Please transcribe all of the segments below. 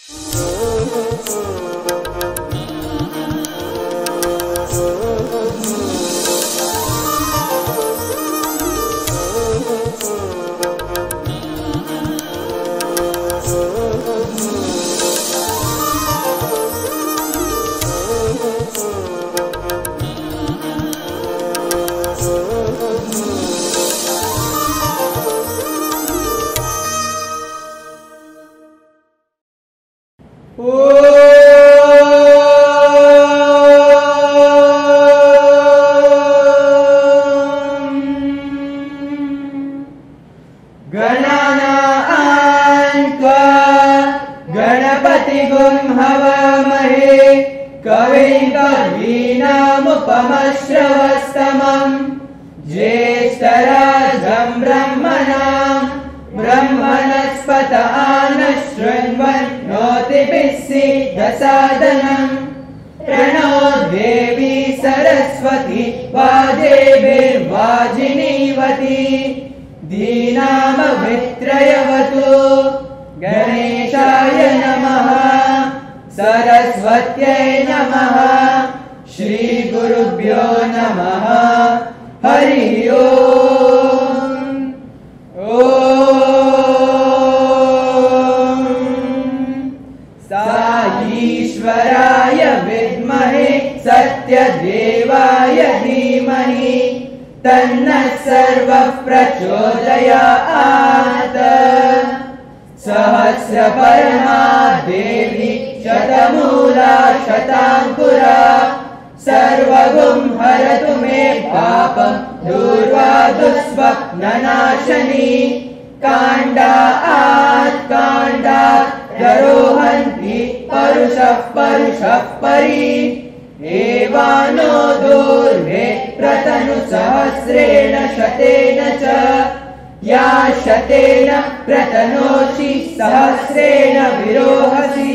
कवीनामुपमश्रवस्तमम् ज्येष्ठराजं ब्रह्मणस्पत आनशृण्वन्नोतिभिस्सीदसादनम् प्रणो देवी सरस्वती वाजेभिर्वाजिनीवती दीनामभित्रयवतु। गणेशाय नमः, सरस्वत्यै नमः, श्री गुरुभ्यो नमः। हरि ओम। ओम साईश्वराय विद्महे सत्यदेवाय धीमहि तन्नः सर्वः प्रचोदयात्। सहस्रपरमा देवी शतमूला शताङ्कुरा सर्वगुं हरतु मे पापं दूर्वा दुःस्वप्ननाशनी। काण्डात् रोहन्ति परुषः परी एवानो दूर्वे प्रतनु सहस्रेण शतेन च या शतेन प्रतनोषि सहस्रेण विरोहसि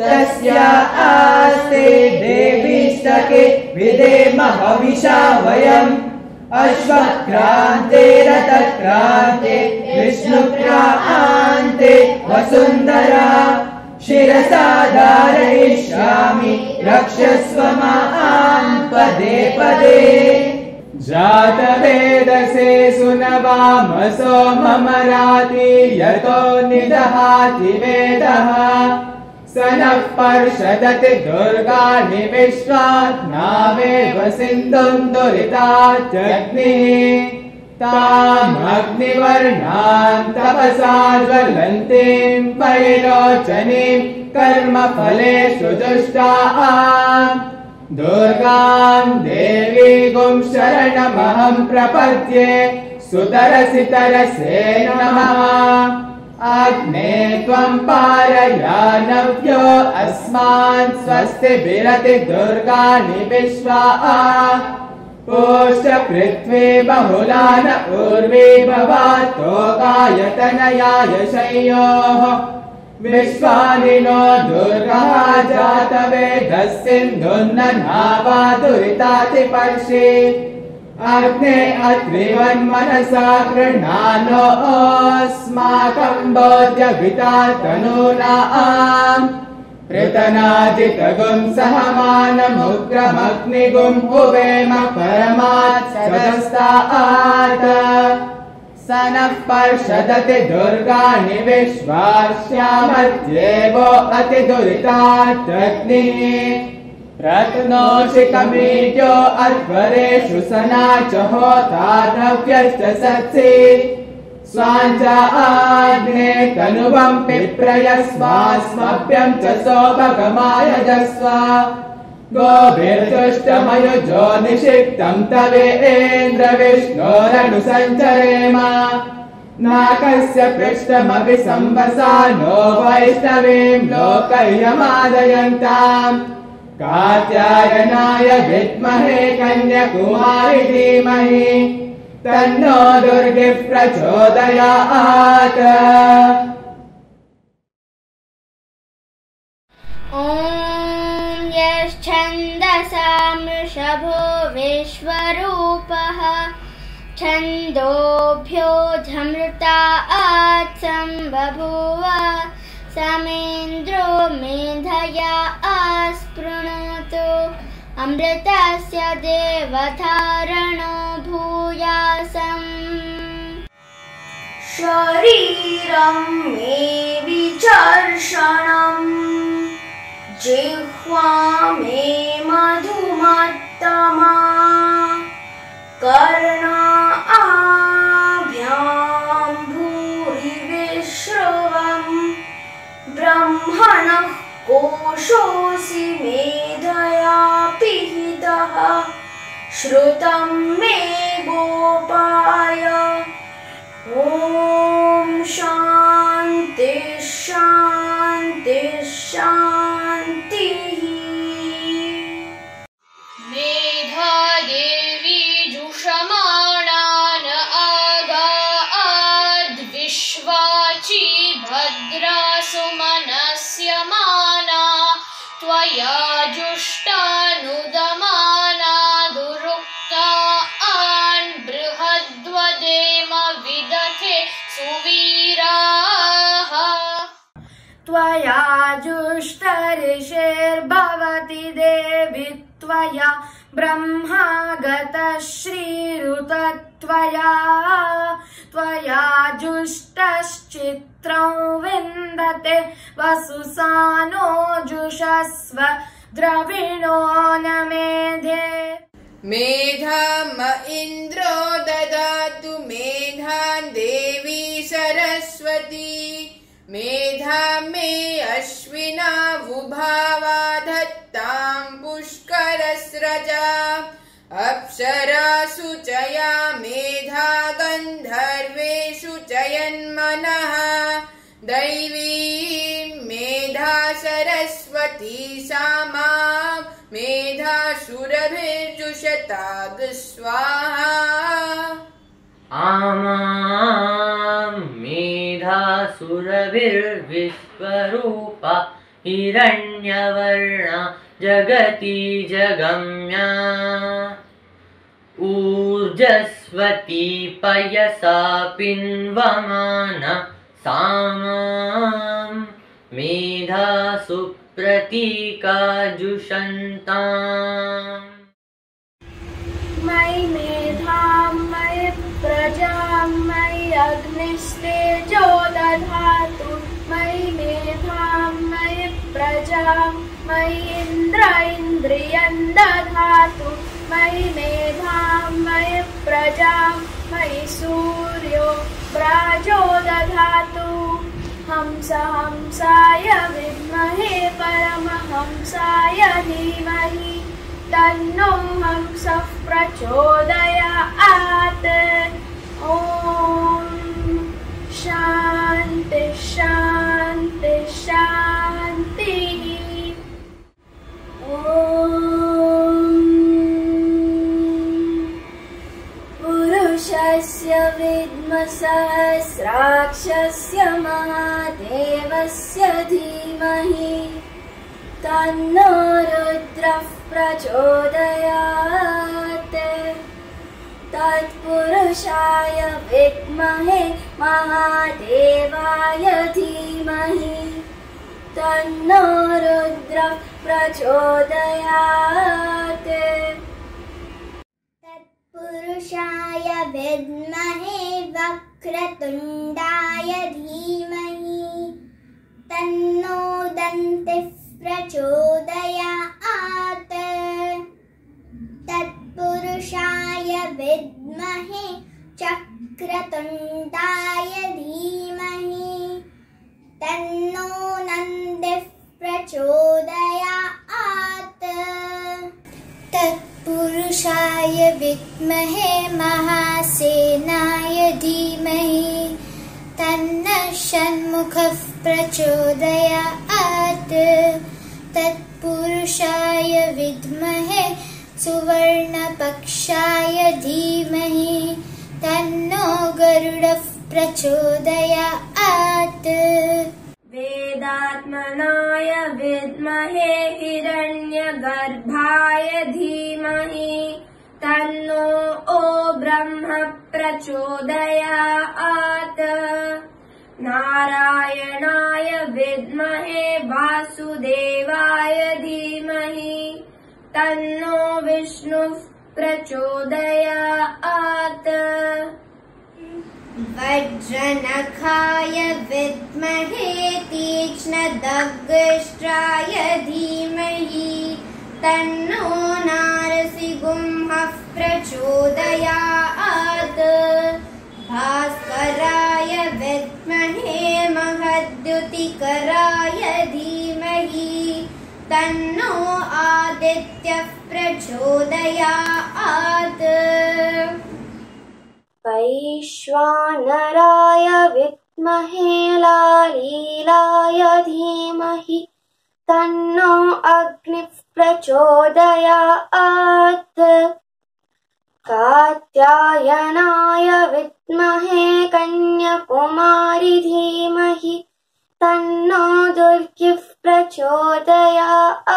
तस्या आस्ते देवीष्टके विधेम हविषा वयम्। अश्वक्रान्ते रथक्रान्ते विष्णुक्रान्ते वसुन्धरा शिरसा धारयिष्यामि रक्षस्व मां पदे पदे। जातवेदसे सुनवामसो ममराति यतो निदहाति वेदः स नः पर्षदति दुर्गाणि विश्वात् नावेव सिन्धुं दुरिताच्चग्निः तामग्निवर्णां तपसा ज्वलन्तीं वैरोचनीं कर्मफलेषु दुष्टाम् दुर्गां देवीगुं शरणमहं प्रपद्ये सुतरसि तरसे नमः। अग्ने त्वं पारयानव्यो अस्मान् स्वस्तिभिरति दुर्गाणि विश्वा पोष्ट पृथ्वी बहुला न ऊर्वी भवात्तोकायतनयाय शय्योः विश्वानि नो दुर्गः जातवेदः सिन्धुन्ननावादुरिताति पर्षि अग्ने अत्रिवन्मनसा गृह्णानो अस्माकं बोध्यभिता तनूनाम् पृतनाजितगुं सहमानमुग्रमग्निगुं हुवेम परमात् सदस्तात्। स नः पर्षदति दुर्गाणि विश्वास्यामध्येवो अतिदुरितात् प्रत्नोषि कमीड्यो अध्वरेषु सना च होता द्रव्यश्च सत्सि स्वाञ्चाग्ने तनुवं पिप्रयस्वास्मभ्यं च सौभगमायजस्व गोभिर्दुष्टमयुजो निषिक्तं तवेन्द्र विष्णोरनुसञ्चरेम नाकस्य पृष्ठमपि संवसा नो वैष्णवीं लोकह्यमादयन्ताम् कात्यायनाय विद्महे कन्याकुमारी धीमहि तन्नो दुर्गिः प्रचोदयात्। ॐ यश्छन्दसा मृषभो विश्वरूपः छन्दोभ्योऽधमृतात् सम्बभूव समेन्द्रो मेधया आस्पृणोतु अमृतस्य देवधारणो भूयासम् शरीरं मे विचर्षणम् जिह्वा मे मधुमत्तमा कर्णाभ्यां भूरि विश्रवम् ब्रह्मणः कोशोऽसि मेधया पिहितः श्रुतं मे गोपाय ॐ शान्ति शान्ति शान्तिः। मेधादेवी जुषमाणान आगाद् विश्वाची भद्रासु मनस्यमाना त्वया जुष्टानुदमाना दुरुक्तान् बृहद्वदेम विदथे सुवीराः त्वया जुष्टऋषिर्भवति देवि त्वया ब्रह्मागतः श्रीरुतत्वया त्वया जुष्टश्चित्रं विन्दते वसुसानो जुषस्व द्रविणो न मेधे मेधाम इन्द्रो ददातु मेधान् देवी सरस्वती मेधा मे अश्विना वुभावा धत्तां पुष्करस्रजा अप्सरासु च या मेधा गन्धर्वेषु च यन्मनः दैवीं मेधा सरस्वती सा मां मेधा सुरभिर्जुषताद् स्वाहा आमां मेधा सुरभिर्विश्वरूपा हिरण्यवर्णा जगती जगम्या ऊर्जस्वती पयसा पिन्वमाना सा मां मेधा सुप्रतीका जुषन्ताम् मयि मेधां मयि प्रजां मयि अग्निस्तेजो दधातु मयि मेधां मयि प्रजां मयि इन्द्र इन्द्रियं दधातु मयि मेधां मयि प्रजां मयि सूर्यो व्राजो दधातु हंस हंसाय विद्महे परमहंसाय धीमहि तन्नो हंसः प्रचोदयात् ॐ शान्ति शान्ति शान्तिः ॐ पुरुषस्य विद्महे सहस्राक्षस्य महादेवस्य धीमहि तन्नो रुद्रः प्रचोदयात् तत्पुरुषाय विद्महे महादेवाय धीमहि तन्नो रुद्रः प्रचोदयात् तत्पुरुषाय विद्महे वक्रतुण्डाय धीमहि तन्नो दन्तिः प्रचोदयात् तत्पुरुषाय विद्महे चक्रतुण्डाय धीमहि तन्नो नन्दिः प्रचोदयात् तत्पुरुषाय विद्महे महासेनाय धीमहि तन्नः षण्मुखः प्रचोदयात् तत्पुरुषाय विद्महे सुवर्णपक्षाय धीमहि तन्नो गरुडः प्रचोदयात् वेदात्मनाय विद्महे हिरण्यगर्भाय धीमहि तन्नो ब्रह्म प्रचोदयात् नारायणाय विद्महे वासुदेवाय धीमहि तन्नो विष्णुः प्रचोदयात्। वज्रनखाय विद्महे तीक्ष्णदग्ष्ट्राय धीमहि तन्नो नारसिंहः प्रचोदयात्। भास्कराय विद्महे महद्युतिकराय धीमहि तन्नो आदित्यः प्रचोदयात्। वैश्वानराय विद्महे लालीलाय धीमहि तन्नो अग्निः प्रचोदयात्। कात्यायनाय विद्महे कन्याकुमारी धीमहि तन्नो दुर्गिः प्रचोदयात्।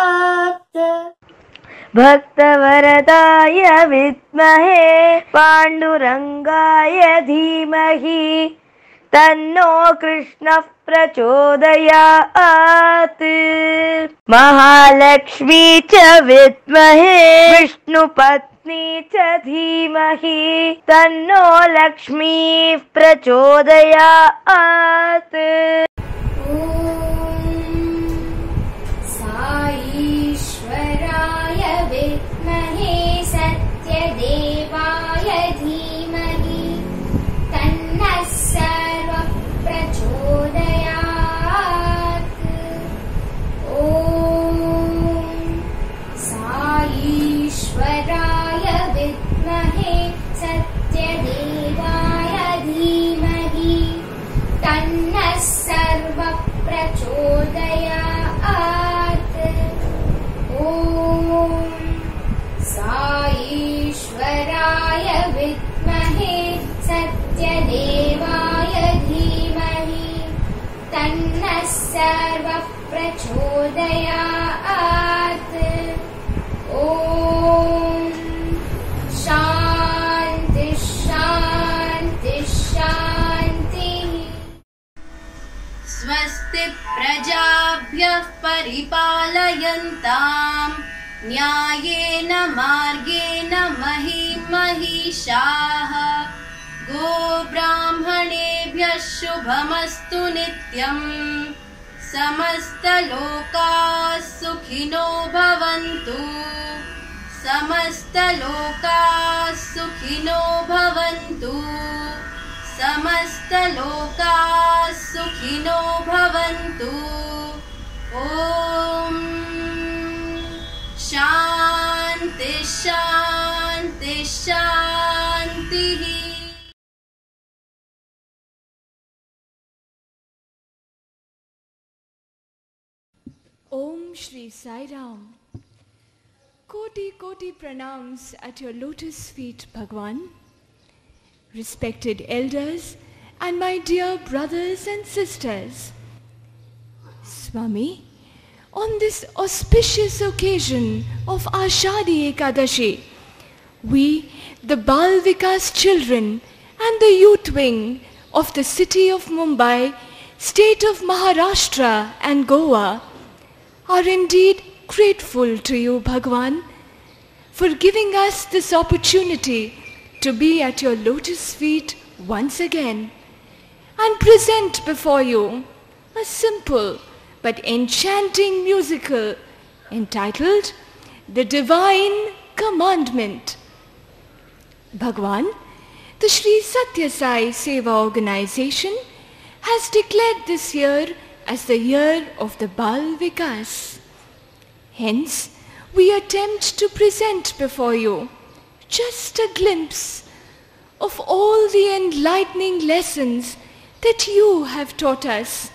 भक्तवरदाय विद्महे पाण्डुरङ्गाय धीमहि तन्नो कृष्णः प्रचोदयात्। महालक्ष्मी च विद्महे विष्णुपत्नी च धीमहि तन्नो लक्ष्मीः प्रचोदयात्। साईश्वराय विद्महे सत्यदेवाय धीमहि तन्नः सर्वः प्रचोदयात्। ॐ साईश्वराय विद्महे सत्यदेवाय धीमहि तन्नः सर्वः प्रचोदयात्। ॐ साईश्वराय विद्महे सत्यदेवाय धीमहि तन्नः सर्वः प्रचोदयात्। ॐ शान्ति शान्ति शान्तिः। स्वस्ति प्रजाभ्यः परिपालयन्ताम् न्यायेन मार्गेण महिषाः। गोब्राह्मणेभ्यः शुभमस्तु नित्यम्। समस्तलोकाः सुखिनो भवन्तु। समस्तलोकाः सुखिनो भवन्तु। समस्तलोकाः सुखिनो भवन्तु। ॐ शान्ति शान्ति शान्तिः। Om Shri Sai Ram. Koti Koti pranams at your lotus feet, Bhagwan. Respected elders and my dear brothers and sisters. Swami, on this auspicious occasion of Ashadhi Ekadashi, we, the Bal Vikas children and the youth wing of the city of Mumbai, state of Maharashtra and Goa, are indeed grateful to you, Bhagwan, for giving us this opportunity to be at your lotus feet once again and present before you a simple but enchanting musical entitled The Divine Commandment. Bhagwan, the Sri Satya Sai Seva Organization has declared this year as the year of the Bal Vikas. Hence, we attempt to present before you just a glimpse of all the enlightening lessons that you have taught us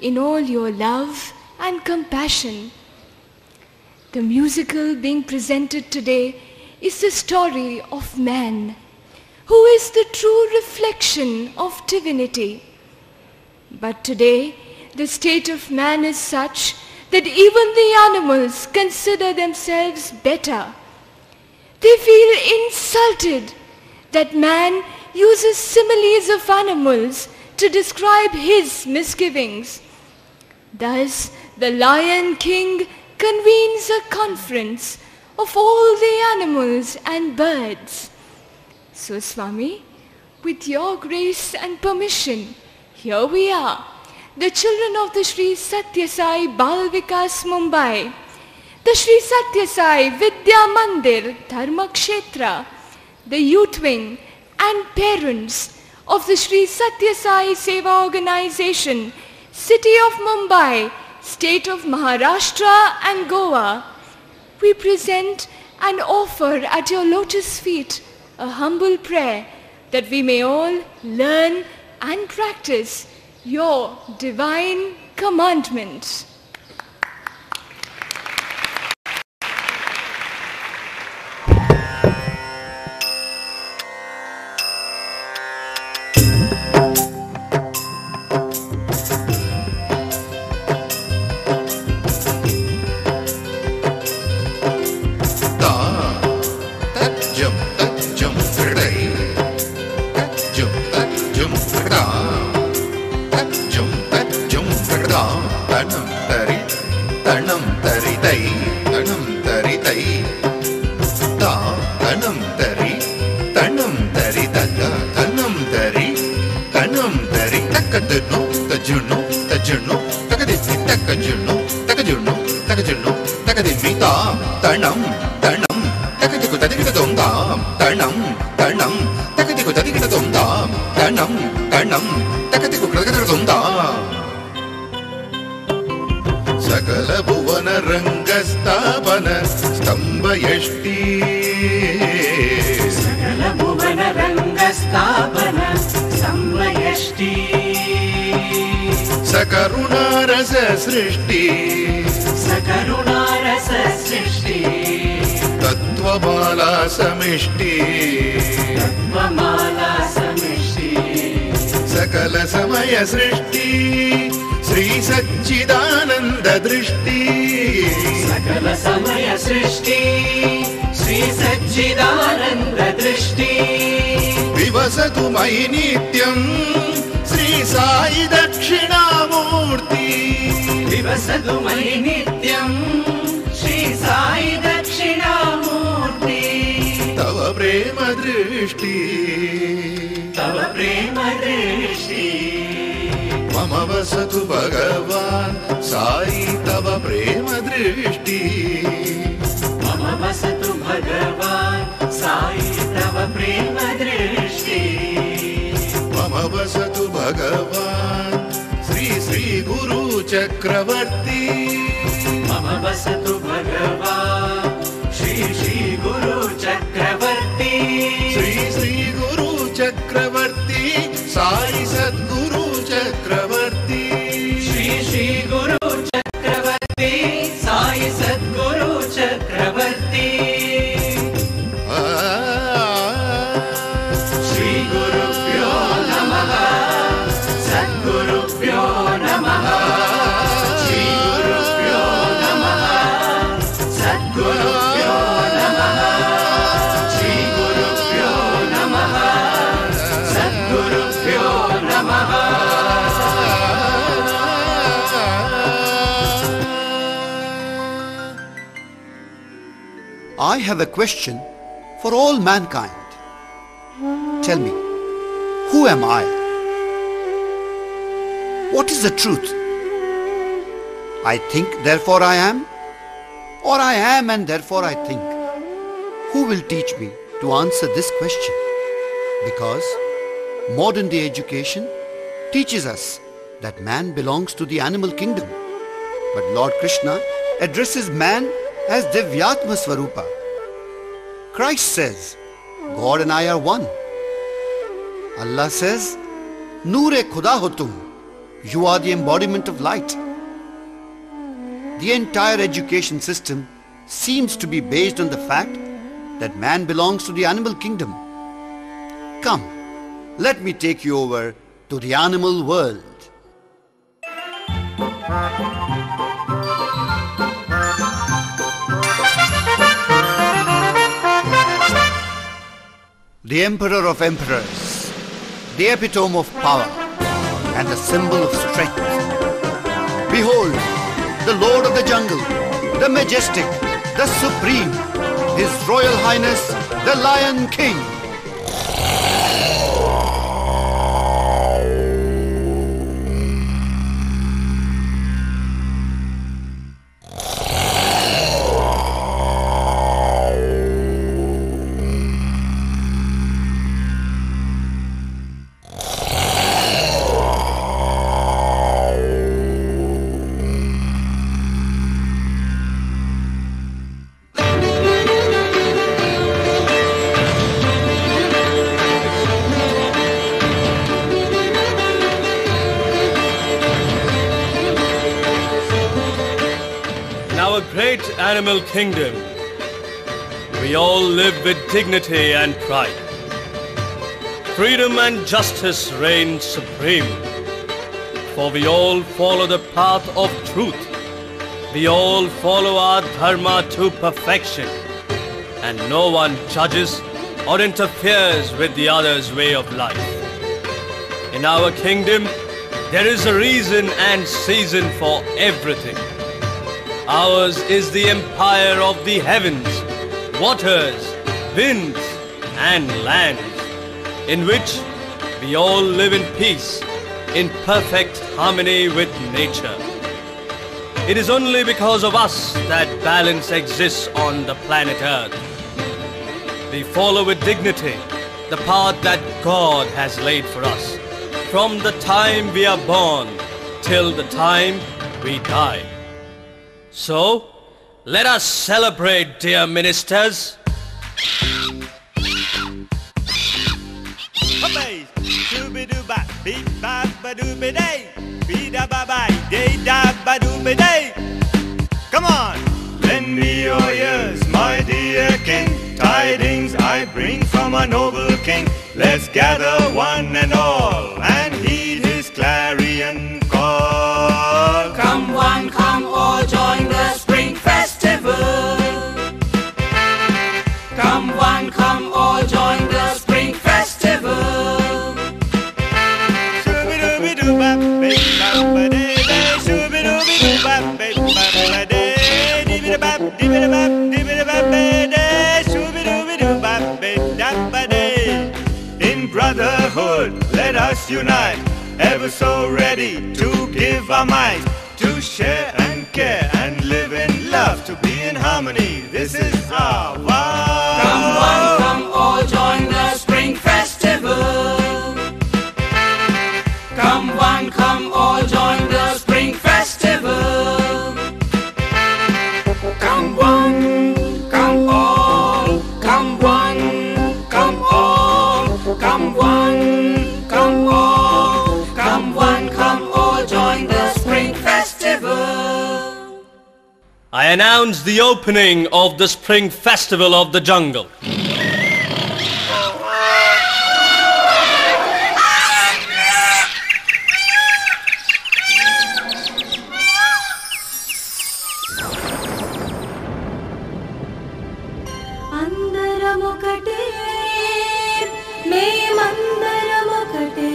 in all your love and compassion. The musical being presented today is the story of man, who is the true reflection of divinity. But today, the state of man is such that even the animals consider themselves better. They feel insulted that man uses similes of animals to describe his misgivings. Thus, the Lion King convenes a conference of all the animals and birds. So, Swami, with your grace and permission, here we are, the children of the Sri Satya Sai Bal Vikas Mumbai, the Sri Satya Sai Vidya Mandir Dharma Kshetra, the youth wing and parents of the Sri Satya Sai Seva Organization, City of Mumbai, State of Maharashtra and Goa. We present and offer at your lotus feet a humble prayer that we may all learn and practice your divine commandments. सकल भुवन रंगस्थापन स्तंभयष्टि सकल भुवन रंगस्थापन स्तंभयष्टि सकरुणारस सृष्टि सकरुणारस सृष्टि तत्वमाला समिष्टि तत्वमाला समिष्टि सकल समय सृष्टि श्री सच्चिदानंद दृष्टि सकल समय सृष्टि श्री सच्चिदानंद दृष्टि विवसतु मयि नित्यं श्री साई दक्षिणामूर्ति विवसतु मयि नित्यं श्री साई दक्षिणामूर्ति तव प्रेम दृष्टि तव प्रेम दृष्टि मम वसतु भगवान् साई तव प्रेम दृष्टि मम वसतु भगवान् साई तव प्रेम दृष्टि मम वसतु भगवान् श्री श्री गुरु चक्रवर्ती मम वसतु भगवान् श्री श्री गुरु चक्रवर्ती श्री श्री गुरु चक्रवर्ती साई सद्गुरु चक्रवर्ती श्री श्री गुरु चक्रवर्ती साई सद्गुरु चक्रवर्ती श्री गुरुभ्यो नमः सद्गुरुभ्यो नमः श्री गुरुभ्यो नमः सद्गुरुभ्यो नमः श्री गुरुभ्यो नमः सद्गुरुभ्यो नमः I have a question for all mankind. Tell me, who am I? What is the truth? I think, therefore I am, or I am and therefore I think? Who will teach me to answer this question? Because modern day education teaches us that man belongs to the animal kingdom. But Lord Krishna addresses man as Divyatma Swarupa. Christ says, God and I are one. Allah says, Noor-e Khuda ho tum. You are the embodiment of light. The entire education system seems to be based on the fact that man belongs to the animal kingdom. Come, let me take you over to the animal world. The Emperor of Emperors, the epitome of power, and the symbol of strength. Behold, the Lord of the jungle, the majestic, the supreme, His Royal Highness, the Lion King. Our great animal kingdom, we all live with dignity and pride. Freedom and justice reign supreme, for we all follow the path of truth. We all follow our dharma to perfection, and no one judges or interferes with the other's way of life. In our kingdom, there is a reason and season for everything. Ours is the empire of the heavens, waters, winds, and lands, in which we all live in peace, in perfect harmony with nature. It is only because of us that balance exists on the planet Earth. We follow with dignity the path that God has laid for us, from the time we are born till the time we die. So, let us celebrate, dear ministers. Come on, lend me your ears, my dear king. Tidings I bring from a noble king. Let's gather one and all and heed his clarion call. Come one, come all, join the spring festival. Come one, come all, join the spring festival. In brotherhood, let us unite, ever so ready to give our might, to share and care and live in love, to be in harmony. This is our vow. Come one, come all, join the spring festival. Come one, come all, join the spring festival. Come one, come all, come one, come all, come one, come all, come one, come all, join the spring festival. I announce the opening of the Spring Festival of the Jungle. అందరమొకటే మేమందరమొకటే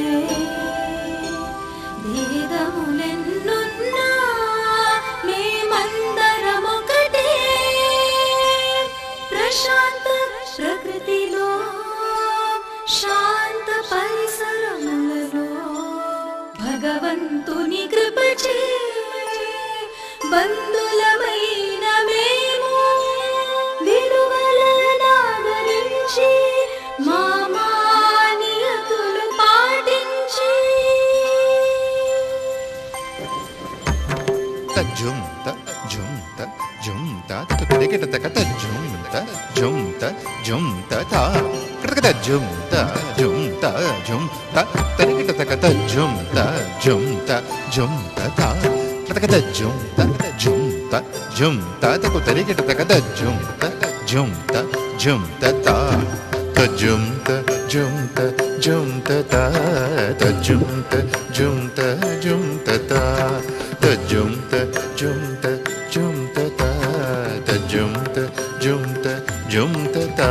భేదములెన్నున్నా మేమందరమొకటే ప్రశాంత ప్రకృతిలో శాంత పరిసరములలో భగవంతుని కృపచే బంధులమైన మేము విలువలనాదరించి మా మాన్యతలు పాటించి Jumta, jumta, jumta, ta ta jumta, jumta, jumta ta. Kata jumta, jumta, jumta, ta jumta, jumta, jumta ta. Kata jumta, jumta, jumta, ta jumta, jumta, jumta ta. Ta jumta, jumta, jumta ta. Ta jumta, jumta, jumta ta. Ta jumta, jumta, jumta ta. Ta jumta, jumta, jumta ta.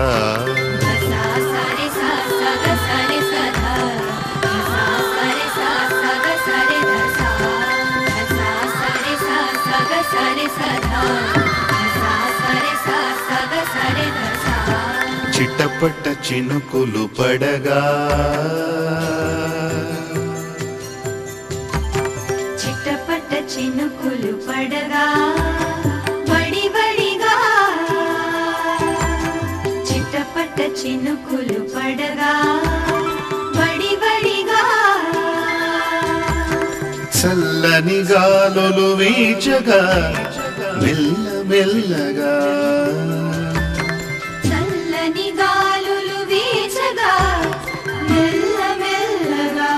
sa sa re sa sa ga sa re sa dha sa sa re sa sa ga చిటపట చినుకులు పడగా చిటపట చినుకులు పడగా వడి వడిగా చిటపట చినుకులు పడగా వడి వడిగా చల్లని గాలులు వీచగా మెల్ల మెల్లగా చల్లని గాలులు వీచగా మెల్ల మెల్లగా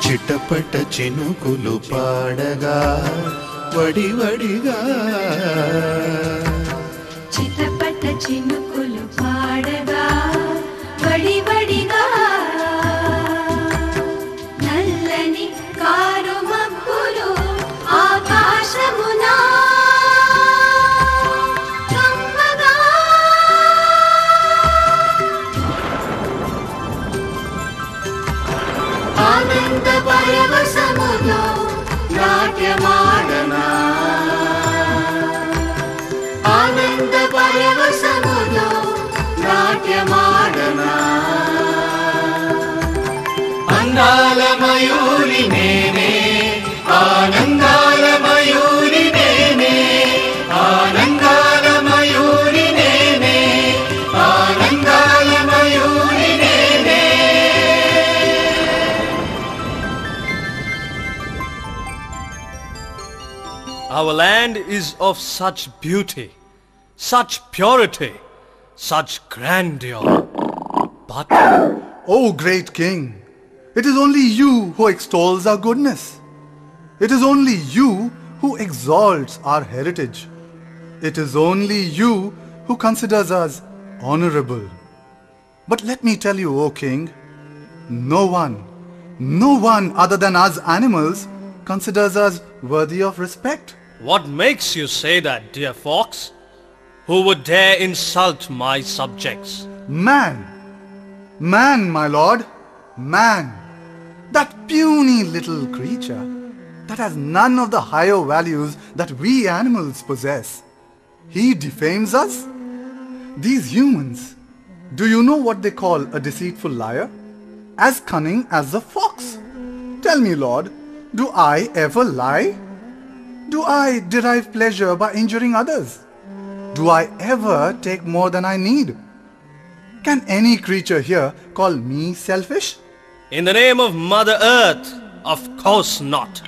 చిటపట చినుకులు పాడగా వడి వడిగా చిటపట చినుకులు పాడగా వడి వడిగా నల్లని కారు మబ్బులు ఆకాశమున కమ్మగా ఆనంద పరవశములో నాట్యమాడనా ఆనంద పరవశములో నాట్యమాడనా అందాల మయూరి నేనే ఆనందాల మయూరి నేనే ఆనందాల మయూరి నేనే ఆనందాల మయూరి నేనే Our land is of such beauty, such purity, such grandeur. But O great king, it is only you who extols our goodness. It is only you who exalts our heritage. It is only you who considers us honorable. But let me tell you, O king, no one other than us animals considers us worthy of respect. what makes you say that, dear fox? Who would dare insult my subjects? Man, my lord, man, that puny little creature that has none of the higher values that we animals possess. He defames us? These humans, do you know what they call a deceitful liar? As cunning as the fox. Tell me, Lord, do I ever lie? Do I derive pleasure by injuring others? Do I ever take more than I need? Can any creature here call me selfish? In the name of Mother Earth, of course not.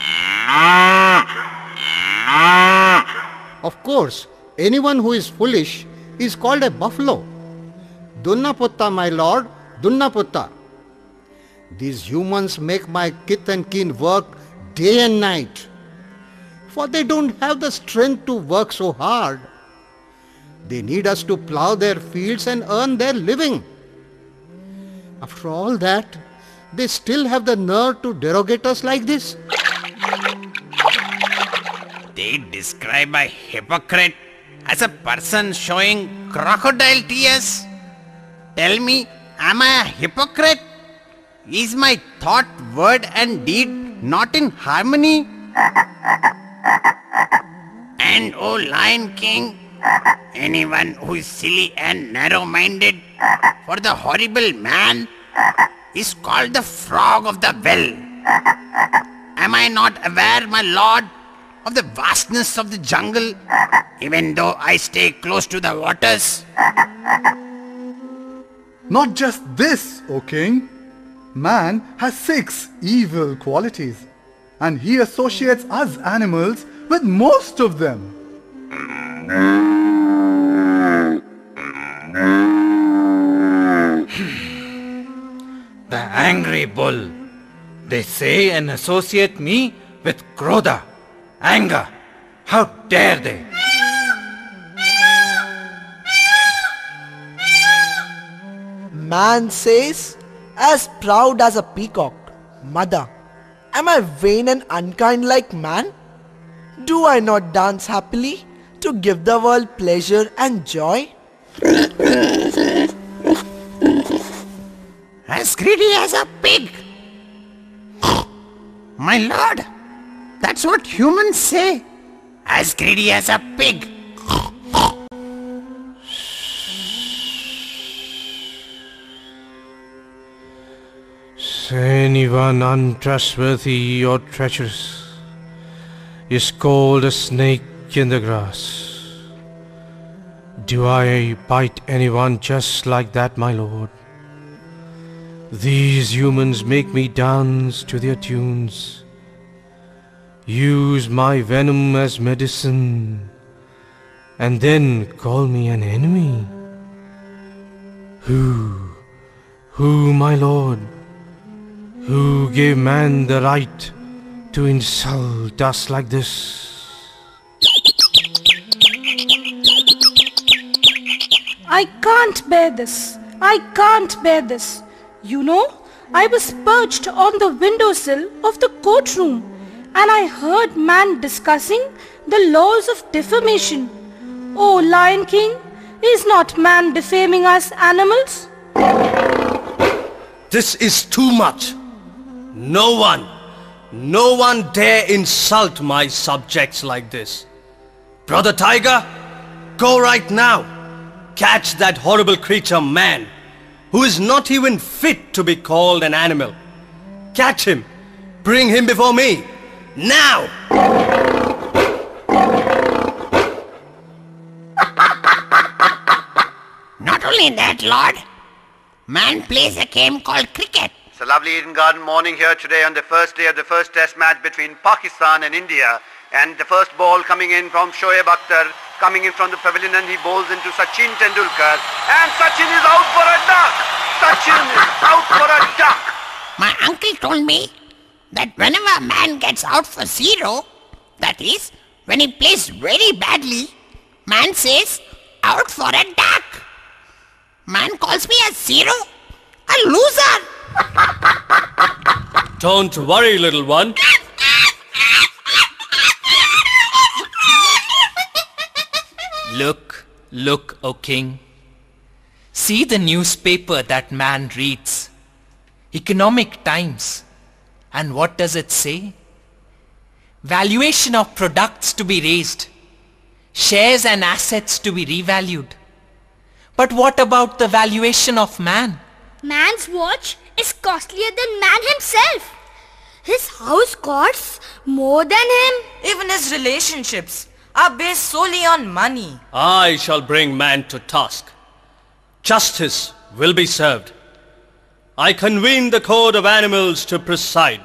Of course, anyone who is foolish is called a buffalo. Dunnaputta, my lord, Dunnaputta. These humans make my kith and kin work day and night, for they don't have the strength to work so hard. They need us to plow their fields and earn their living. After all that, they still have the nerve to derogate us like this. They describe a hypocrite as a person showing crocodile tears. Tell me, am I a hypocrite? Is my thought, word and deed not in harmony? And O Lion King, anyone who is silly and narrow-minded for the horrible man is called the frog of the well. Am I not aware, my lord, of the vastness of the jungle, even though I stay close to the waters? Not just this, O king. Man has 6 evil qualities, and he associates us animals with most of them. The angry bull. They say and associate me with Krodha, anger. How dare they? Man says, as proud as a peacock, Mother, am I vain and unkind like man? Do I not dance happily to give the world pleasure and joy? As greedy as a pig. My lord, that's what humans say. as greedy as a pig. Anyone untrustworthy or treacherous is called a snake in the grass. Do I bite anyone just like that, my lord? These humans make me dance to their tunes, use my venom as medicine, and then call me an enemy. Who, my lord? Who gave man the right to insult us like this? I can't bear this. I can't bear this. You know, I was perched on the windowsill of the courtroom and I heard man discussing the laws of defamation. Oh, Lion King, is not man defaming us animals? This is too much. No one dare insult my subjects like this. Brother Tiger, go right now. Catch that horrible creature man, who is not even fit to be called an animal. Catch him. Bring him before me. Now! Not only that, Lord, man plays a game called cricket. It's a lovely Eden Garden morning here today on the first day of the first test match between Pakistan and India. And the first ball coming in from Shoaib Akhtar, coming in from the pavilion, and he bowls into Sachin Tendulkar. And Sachin is out for a duck! Sachin is out for a duck! My uncle told me that whenever a man gets out for zero, that is, when he plays very badly, man says, out for a duck. Man calls me a zero, a loser. Don't worry, little one. Look, O king. See the newspaper that man reads. Economic Times. And what does it say? Valuation of products to be raised. Shares and assets to be revalued. But what about the valuation of man? Man's watch is costlier than man himself. His house costs more than him. Even his relationships are based solely on money. I shall bring man to task. Justice will be served. I convene the code of animals to preside.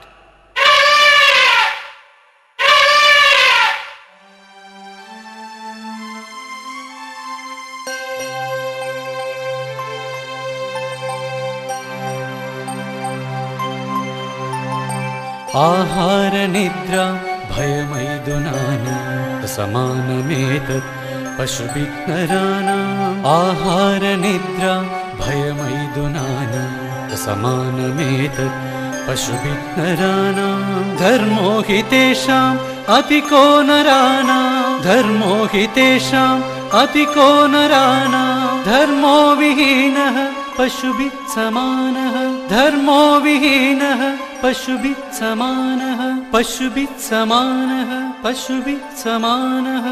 आहार निद्रा भयमैदुनानां समानमेतत् पशुभिक्नराणाम् आहार निद्रा भयमैदुनानां समानमेतत् पशुभिक्नराणां धर्मो हि तेषाम् अतिको नराणां धर्मो हि तेषाम् अतिको नराणां धर्मो विहीनः पशुभिः समानः धर्मो विहीनः पशुभिः समानः पशुभिः समानः पशुभिः समानः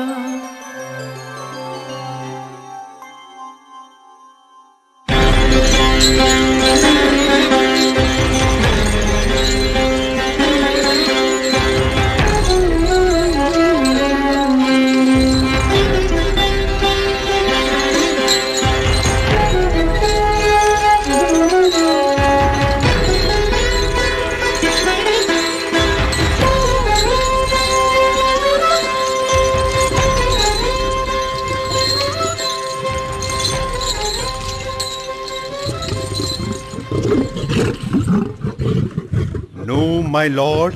No, my lord,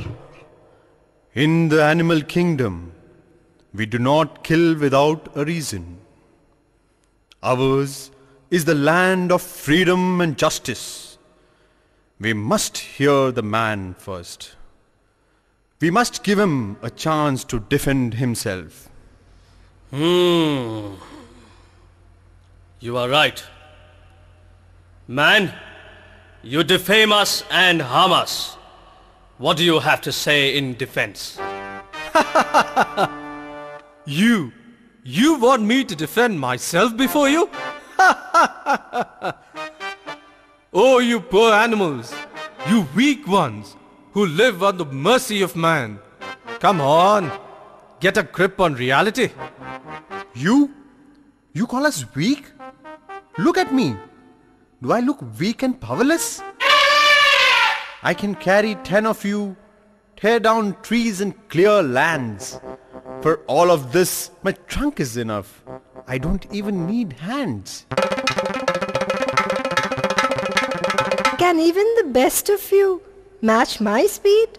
in the animal kingdom, we do not kill without a reason. Ours is the land of freedom and justice. We must hear the man first. We must give him a chance to defend himself. You are right. Man, you defame us and harm us. What do you have to say in defense? You want me to defend myself before you? Oh, you poor animals, you weak ones who live on the mercy of man. Come on, get a grip on reality. You call us weak? Look at me. Do I look weak and powerless? I can carry 10 of you, tear down trees and clear lands. For all of this, my trunk is enough. I don't even need hands. Can even the best of you match my speed?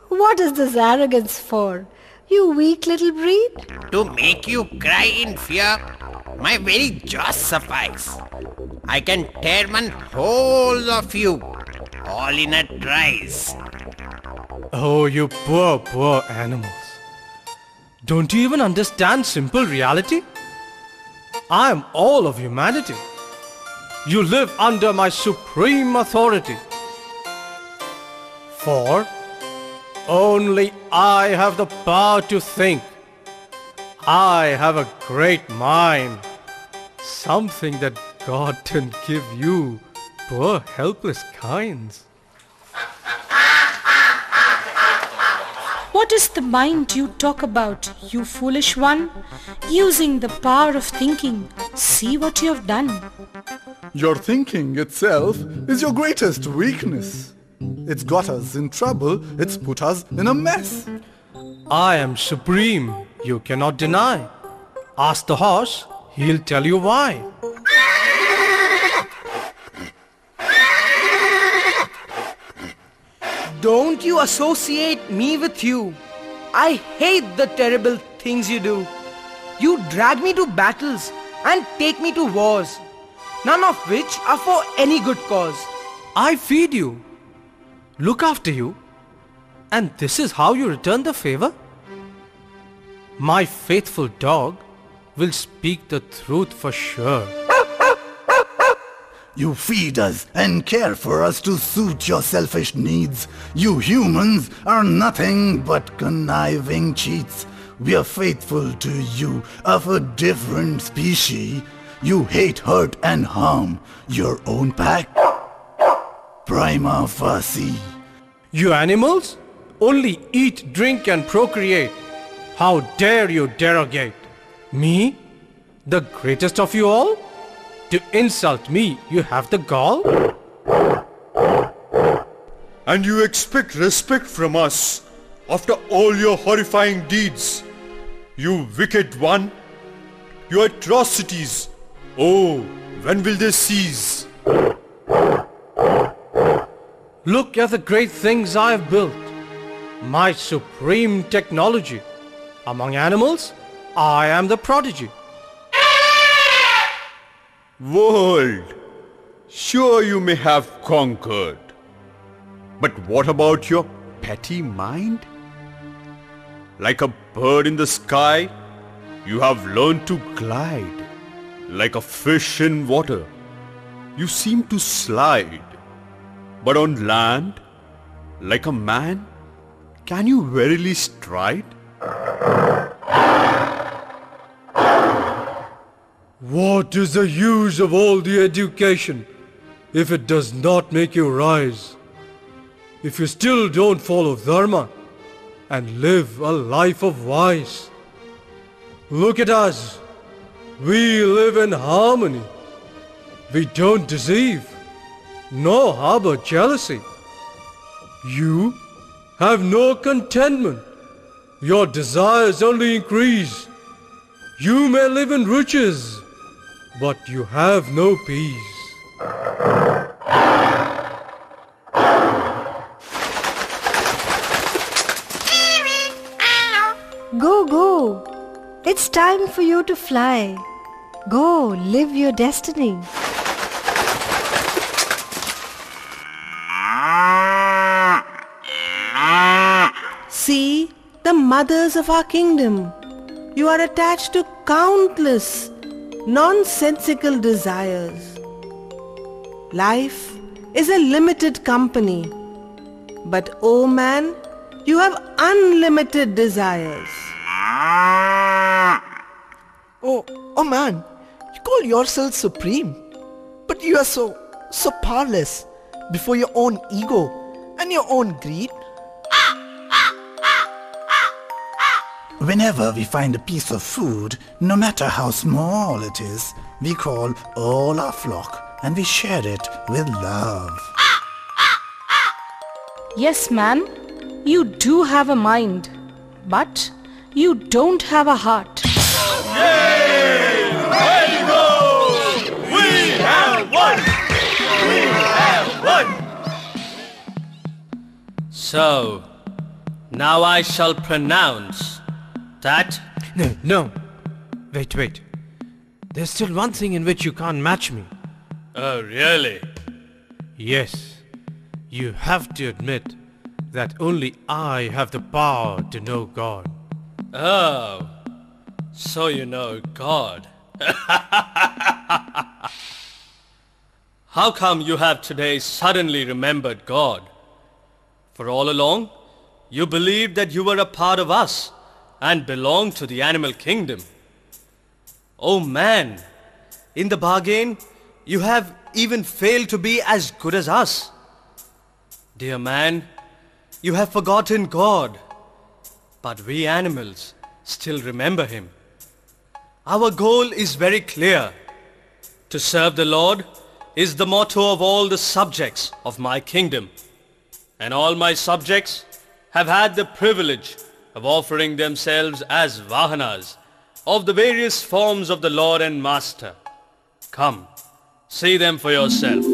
What is this arrogance for, you weak little breed? To make you cry in fear, my very jaws suffice. I can tear one whole of you, all in a trice. Oh, you poor animals. Don't you even understand simple reality? I am all of humanity. You live under my supreme authority. For only I have the power to think. I have a great mind. Something that God didn't give you, poor helpless kinds. What is the mind you talk about, you foolish one? Using the power of thinking, see what you have done. Your thinking itself is your greatest weakness. It's got us in trouble, it's put us in a mess. I am supreme, you cannot deny. Ask the horse, he'll tell you why. Don't you associate me with you. I hate the terrible things you do. You drag me to battles and take me to wars, none of which are for any good cause. I feed you, look after you, and this is how you return the favor? My faithful dog will speak the truth for sure. You feed us and care for us to suit your selfish needs. You humans are nothing but conniving cheats. We are faithful to you, of a different species. You hate, hurt and harm your own pack. Prima facie. You animals only eat, drink and procreate. How dare you derogate? Me, the greatest of you all? To insult me, you have the gall? And you expect respect from us after all your horrifying deeds. You wicked one, your atrocities. Oh, when will they cease? Look at the great things I have built. My supreme technology. Among animals, I am the prodigy. World, sure you may have conquered. But what about your petty mind? Like a bird in the sky, you have learned to glide. Like a fish in water, you seem to slide. But on land, like a man, can you verily stride? What is the use of all the education if it does not make you rise? If you still don't follow Dharma and live a life of vice? Look at us. We live in harmony. We don't deceive, nor harbor jealousy. You have no contentment. Your desires only increase. You may live in riches, but you have no peace. Go, go. It's time for you to fly. Go, live your destiny. See, the mothers of our kingdom. You are attached to countless nonsensical desires. Life is a limited company. But, oh man, you have unlimited desires. Oh man, you call yourself supreme, but you are so powerless before your own ego and your own greed. Whenever we find a piece of food, no matter how small it is, we call all our flock and we share it with love. Yes, man, you do have a mind, but you don't have a heart. Yay! Way to go! We have won! We have won! So, now I shall pronounce that... No. Wait. There's still one thing in which you can't match me. Oh, really? Yes. You have to admit that only I have the power to know God. Oh, so you know God. How come you have today suddenly remembered God? For all along, you believed that you were a part of us and belonged to the animal kingdom. Oh man, in the bargain, you have even failed to be as good as us. Dear man, you have forgotten God, but we animals still remember Him. Our goal is very clear. To serve the Lord is the motto of all the subjects of my kingdom. And all my subjects have had the privilege of offering themselves as vahanas of the various forms of the Lord and Master. Come, see them for yourself.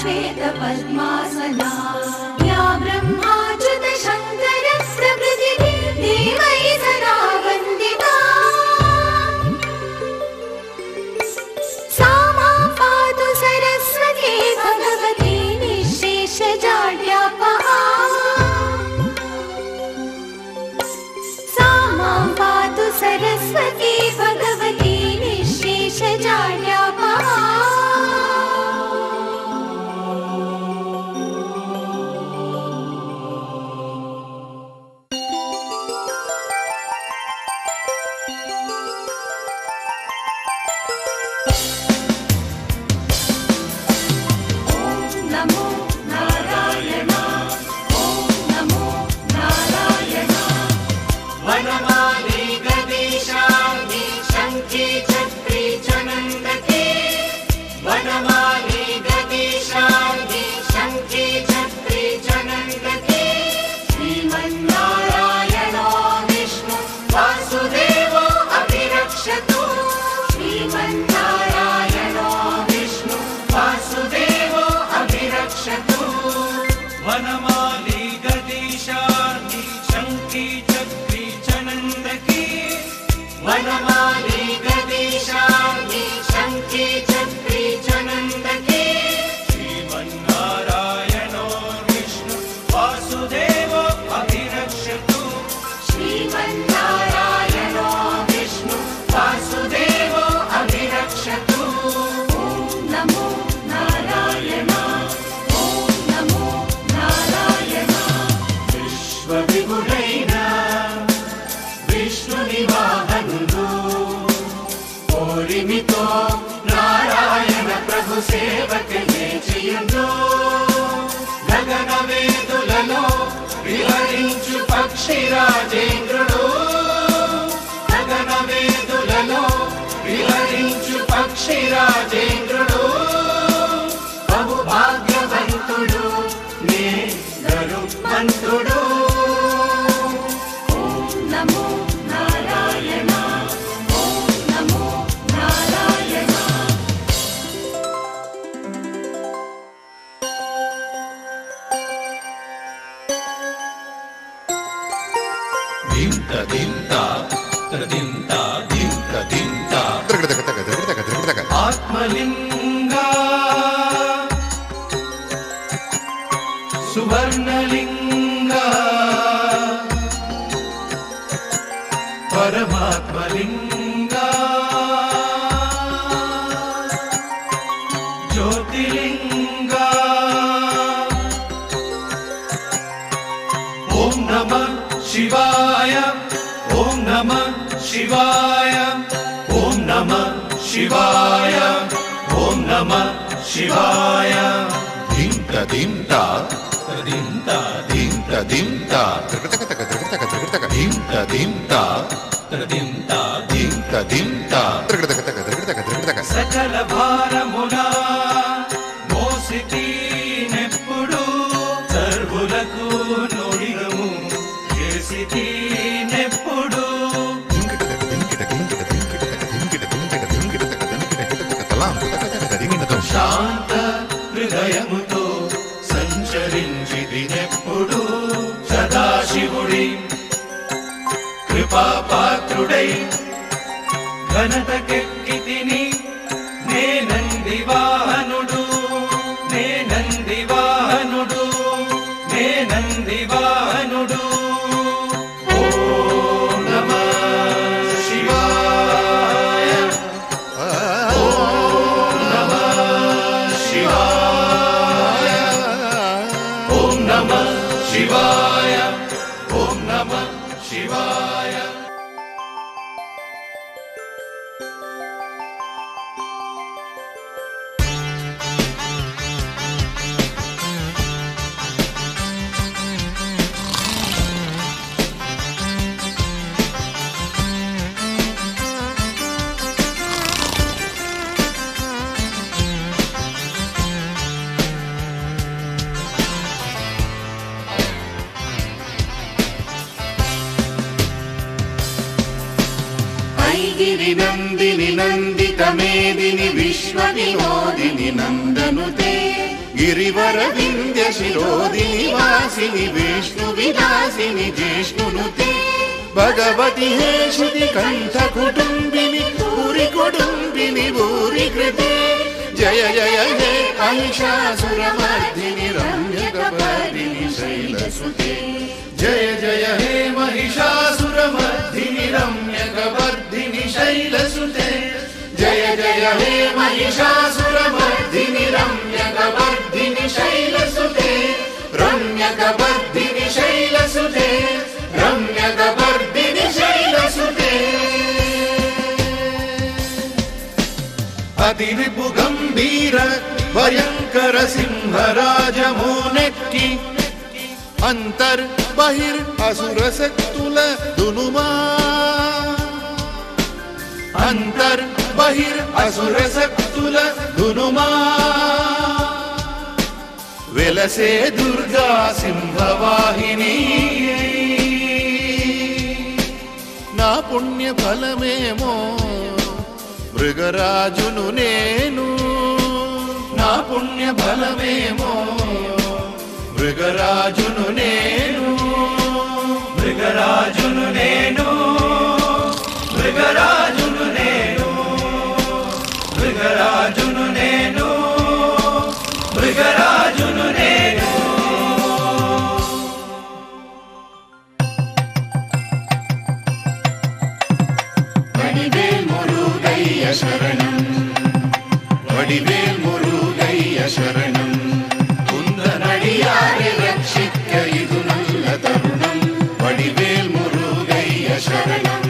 श्वेतपद्मासना या ब्रह्माच्युत शङ्कर प्रभृतिः देवैः सदा वन्दिता सा मां पातु सरस्वती भगवती निःशेषजाड्यापहा सा मां पातु सरस्वती भगवती निःशेषजाड्यापहा नमो नारायणाय वनमाली गदीशार्की शंकी चक्री चनंदकी वनमाली गदीशार्की शंकी चक्री चनंदकी श्रीमन्नारायणो विष्णु वासुदेवो अभिरक्षतु श्रीमन्नारायणो विष्णु वासुदेवो अभिरक्षतु ओम नमो नारायण విగుడైన విష్ణుని వాహనుడు ఓరిమితో నారాయణ ప్రభు సేవకయే చేయును గగన వేదులలో విహరించు పక్షి రాజేంద్రుడు గగన వేదులలో విహరించు పక్షి రాజేంద్రుడు బహు భాగ్యవంతుడు నే గరుత్మంతుడు ఆత్మలింగా సువర్ణలింగా పరమాత్మలింగా జ్యోతిలింగా ఓం నమః శివాయ ఓం నమః శివాయ ఓం నమః శివాయ ఓం నమః శివాయ ధింత ధింత ధింత ధింత ధింత ధింత ధింత ధింత ధింత ధింత సకల భారమునా మోసితి నెప్పుడు సర్వులకు నొడిగము చేసితి నెప్పుడు శాంత హృదయముతో సంచరించిదినెప్పుడు సదాశివుడి కృపాపాత్రుడై ఘనతకెక్కితిని నేనంది వాహనుడు నేనంది వాహనుడు నేనంది వాహనుడు ఓం నమః శివాయ ఓం నమః శివాయ ఓం నమః శివాయ ఓం నమః శివాయ गिरिनन्दिनि नन्दितमेदिनि विश्वविनोदिनि नन्दनुते गिरिवरविन्द्यशिरोदिनि वासिनि विष्णुविलासिनि जिष्णुनुते भगवति हे श्रुतिकण्ठकुटुम्बिनि भूरिकुटुम्बिनि भूरिकृते जय जय हे महिषासुरमर्दिनि रम्यकपर्दिनि शैलसुते जय जय हे महिषासुरमर्दिनि रम्यकपर्दिनि शैलसुते जय जय हे महिषासुरमर्दिनि रम्यकपर्दिनि शैलसुते रम्यकपर्दिनि शैलसुते रम्यकपर्दिनि शैलसुते अतिरिपु गंभीर भयंकर सिंहराजमुनेक्की अंतर बहिर असुर शक्तुल दुनुमा अंतर बहिर असुर शक्तुल दुनुमा वेलसे दुर्गा सिंहवाहिनी ना पुण्य फलमेमो मृगराजुनु नेनु ना पुण्य फलमेमो మృగరాజును నేను మృగరాజును నేను మృగరాజును నేను మృగరాజును నేను మృగరాజును నేను వడివేల్ మురుగయ్య శరణం வடிவேல் முருகைய சரணம் குந்தனடியாரை ரட்சிக்க இது நல்ல தருணம் வடிவேல் முருகைய சரணம்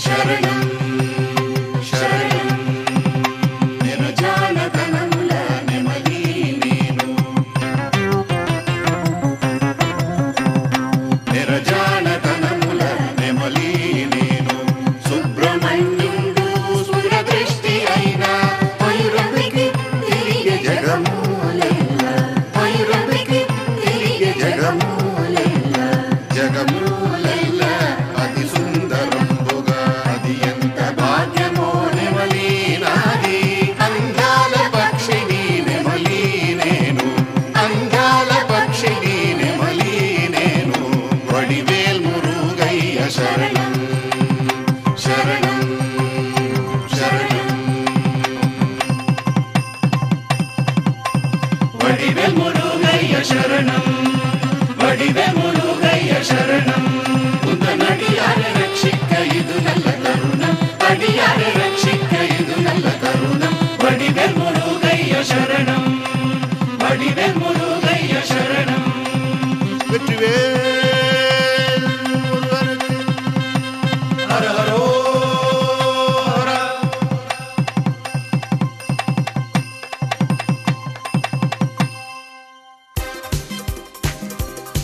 శరణం శరణం నిరజానతనముల నెమలి నేను నిరజానతనముల నెమలి నేను సుబ్రహ్మణ్యుడు సురదృష్టి అయినా పైరవికి తిరిగే జగమూలెల్ల పైరవికి తిరిగే జగమూలెల్ల జగమూలెల్ల అతి సుందరంబుగా అది ఎంత భాగ్యమో నెమలి నాది అందాల పక్షిని నెమలి నేను అందాల పక్షిని నెమలి నేను వడివేల్ మురుగయ్య శరణం శరణం శరణం వడివేల్ మురుగయ్య శరణం వడివేల్ మురుగయ్య శరణం குந்தனடியாரை ரட்சிக்க இது நல்ல தருணம் அடியாரை ரட்சிக்க இது நல்ல தருணம் வடிவேல் முருகைய சரணம் வடிவேல் முருகைய சரணம் வெற்றிவேல் முருகனுக்கு ஹர ஹரோ ஹர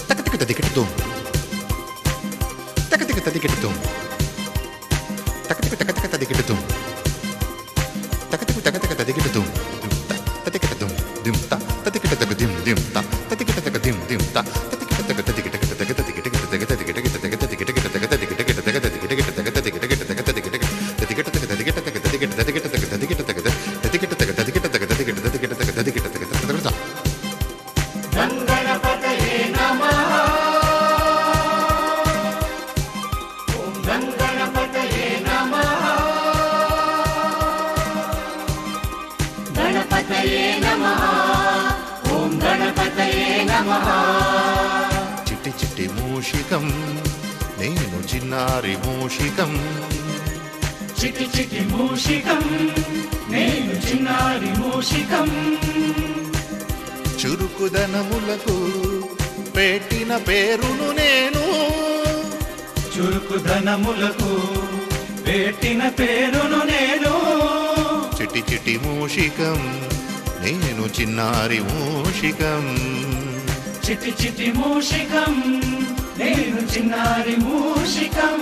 తకతికతదికటితుం తకతికతదికటితుం తకతికతకతదికటితుం తకతికతకతదికటితుం తతికతదుం దిం త తతికతకదిం దిం త తతికతకదిం దిం త గణపతయే నమః ఓం గణపతయే నమః గణపతయే నమః ఓం గణపతయే నమః చిట్టి చిట్టి మూషికం నేను చిన్నారి మూషికం చిటి చిటి మూషికం నేను చిన్నారి మూషికం చురుకుదనములకు పెట్టిన పేరును నేను చురుకుదనములకు పెట్టిన పేరును నేను చిట్టి చిట్టి మూషికం నేను చిన్నారి మూషికం చిటి చిటి మూషికం నేను చిన్నారి మూషికం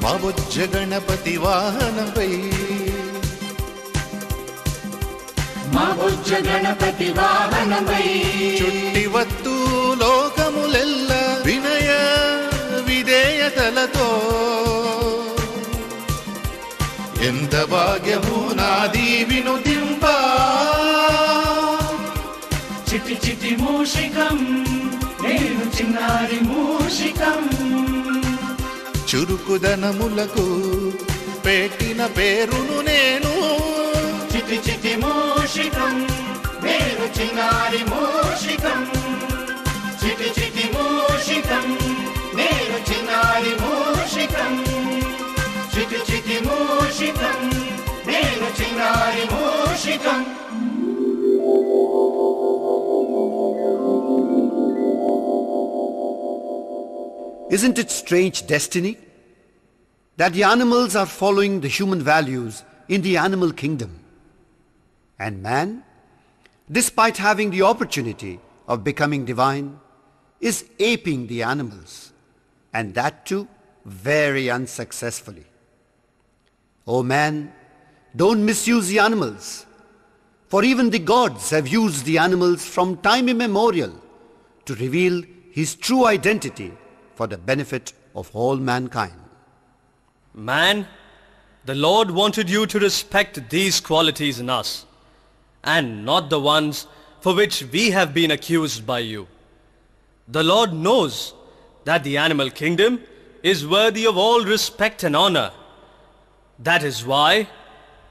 మా బొజ్జ గణపతి వాహనంపై మా బొజ్జ గణపతి వాహనమై చుట్టి వత్తు లోకములెల్ల వినయ విధేయతలతో ఎంత భాగ్యము నాది వినుతింప చిటి చిటి మూషికం నేను చిన్నారి మూషికం చురుకుదనములకు పెట్టిన పేరును నేను చిటి చిటి మూషికం నేను చిన్నారి మూషికం చిటి చిటి మూషికం నేను చిన్నారి మూషికం చిటి చిటి మూషికం నేను చిన్నారి మూషికం Isn't it strange destiny that the animals are following the human values in the animal kingdom? And man, despite having the opportunity of becoming divine, is aping the animals, and that too very unsuccessfully. O man, don't misuse the animals, for even the gods have used the animals from time immemorial to reveal his true identity for the benefit of all mankind. Man, the Lord wanted you to respect these qualities in us, and not the ones for which we have been accused by you. The Lord knows that the animal kingdom is worthy of all respect and honor. That is why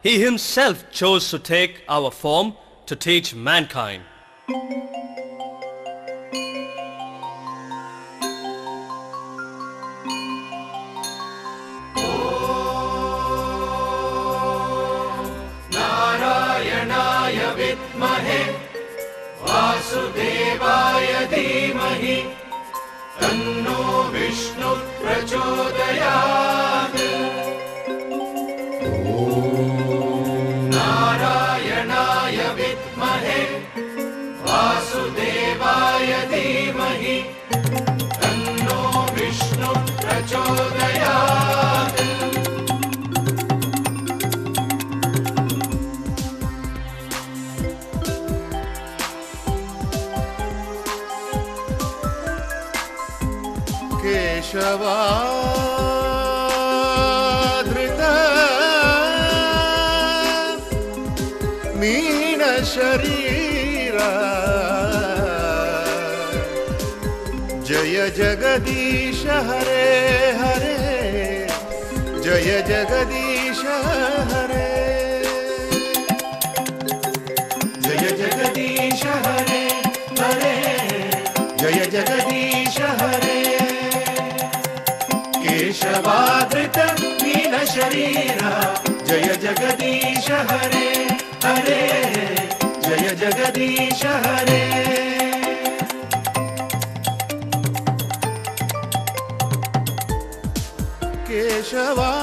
He Himself chose to take our form to teach mankind. नारायणाय विद्महे वासुदेवाय धीमहि तन्नो विष्णु प्रचोदयात्। नारायणाय विद्महे वासुदेवाय धीमहि तन्नो विष्णु प्रचोदयात्। केशवाधृत मीनशरीरा जय जगदीश हरे हरे जय जगदीश हरे जय जगदीश हरे हरे जय जगदीश हरे। केशवाधृत मीनशरीरा जय जगदीश हरे हरे जय जगदीश हरे।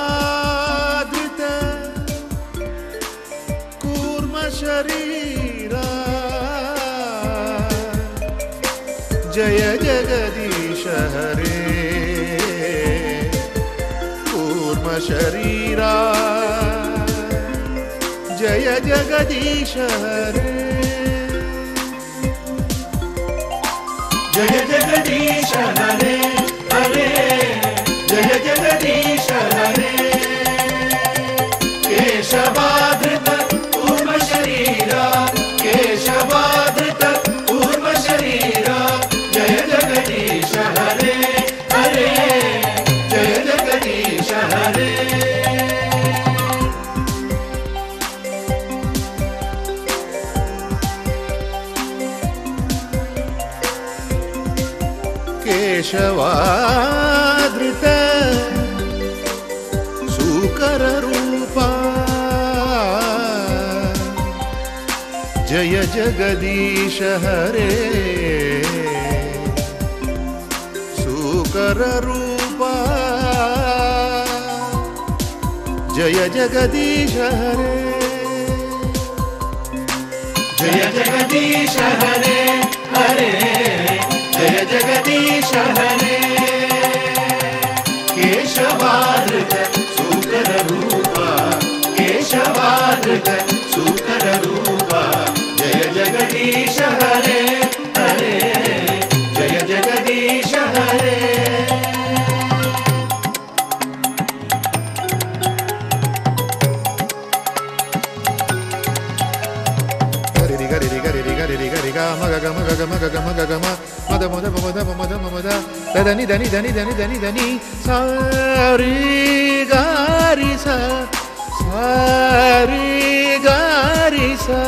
केशवाधृत कूर्मशरीरा जय जगदीश हरे कूर्मशरीरा जय जगदीश हरे जय जगदीश हरे हरे जय जगदीश हरे। केशवाधृत कूर्मशरीरा केशवाधृत कूर्मशरीरा जय जगदीश हरे हरे जय जगदीश हरे। केशवाधृत सूकररूपा जय जगदीश हरे सूकररूपा जय जगदीश हरे जय जगदीश हरे हरे जय जगदीश हरे। केशवाधृत सूकररूपा केशवाधृत सूकररूपा जय जगदीश हरे हरे जय जगदीश हरे। దని దని దని దని దని దని సారి గారి సా సారి గారి సా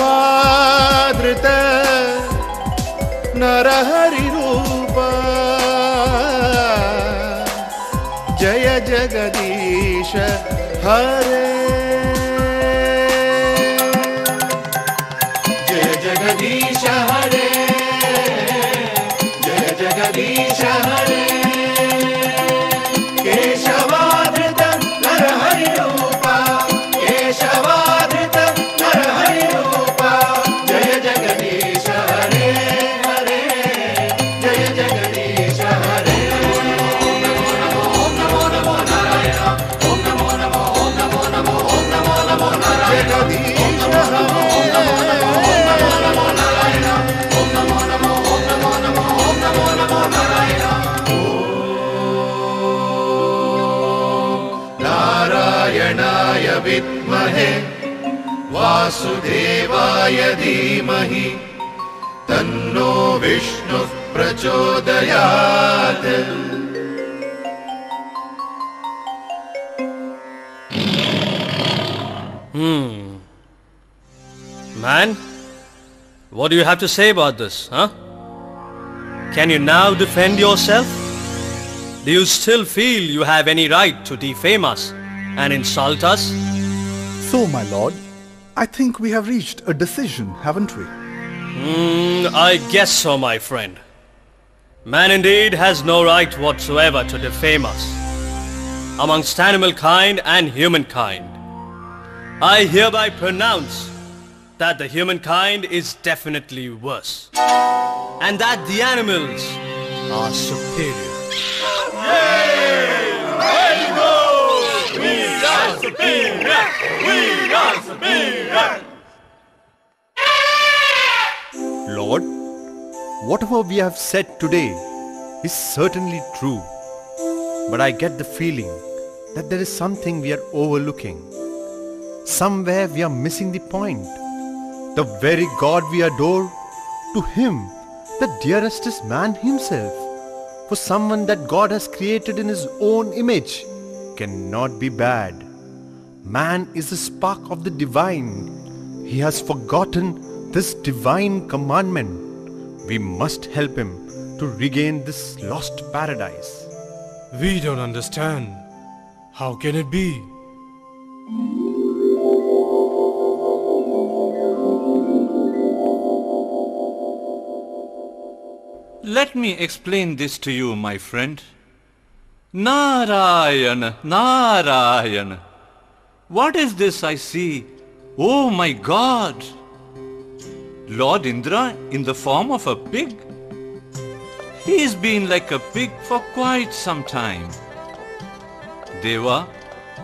केशवाधृत नरहरि रूपा जय जगदीश हरे जय जगदीश हरे जय जगदीश हरे। केशवाधृत नरहरि रूपा केशवाधृत नरहरि रूपा जय जगदीश हरे हरे जय जगदीश विद्महे वासुदेवाय धीमहि तन्नो विष्णुः प्रचोदयात्। Man, what do you have to say about this, huh? Can you now defend yourself? Do you still feel you have any right to defame us and insult us? So, my lord, I think we have reached a decision, haven't we? I guess so, my friend. Man indeed has no right whatsoever to defame us. Amongst animal kind and humankind, I hereby pronounce that the humankind is definitely worse, and that the animals are superior. We are superior! We are superior! Lord, whatever we have said today is certainly true, but I get the feeling that there is something we are overlooking. Somewhere we are missing the point. The very God we adore, to Him, the dearest is man himself. For someone that God has created in His own image cannot be bad. Man is the spark of the divine. He has forgotten this divine commandment. We must help him to regain this lost paradise. We don't understand. How can it be? Let me explain this to you, my friend. Narayana, Narayana. What is this I see? Oh my God! Lord Indra in the form of a pig? He's been like a pig for quite some time. Deva,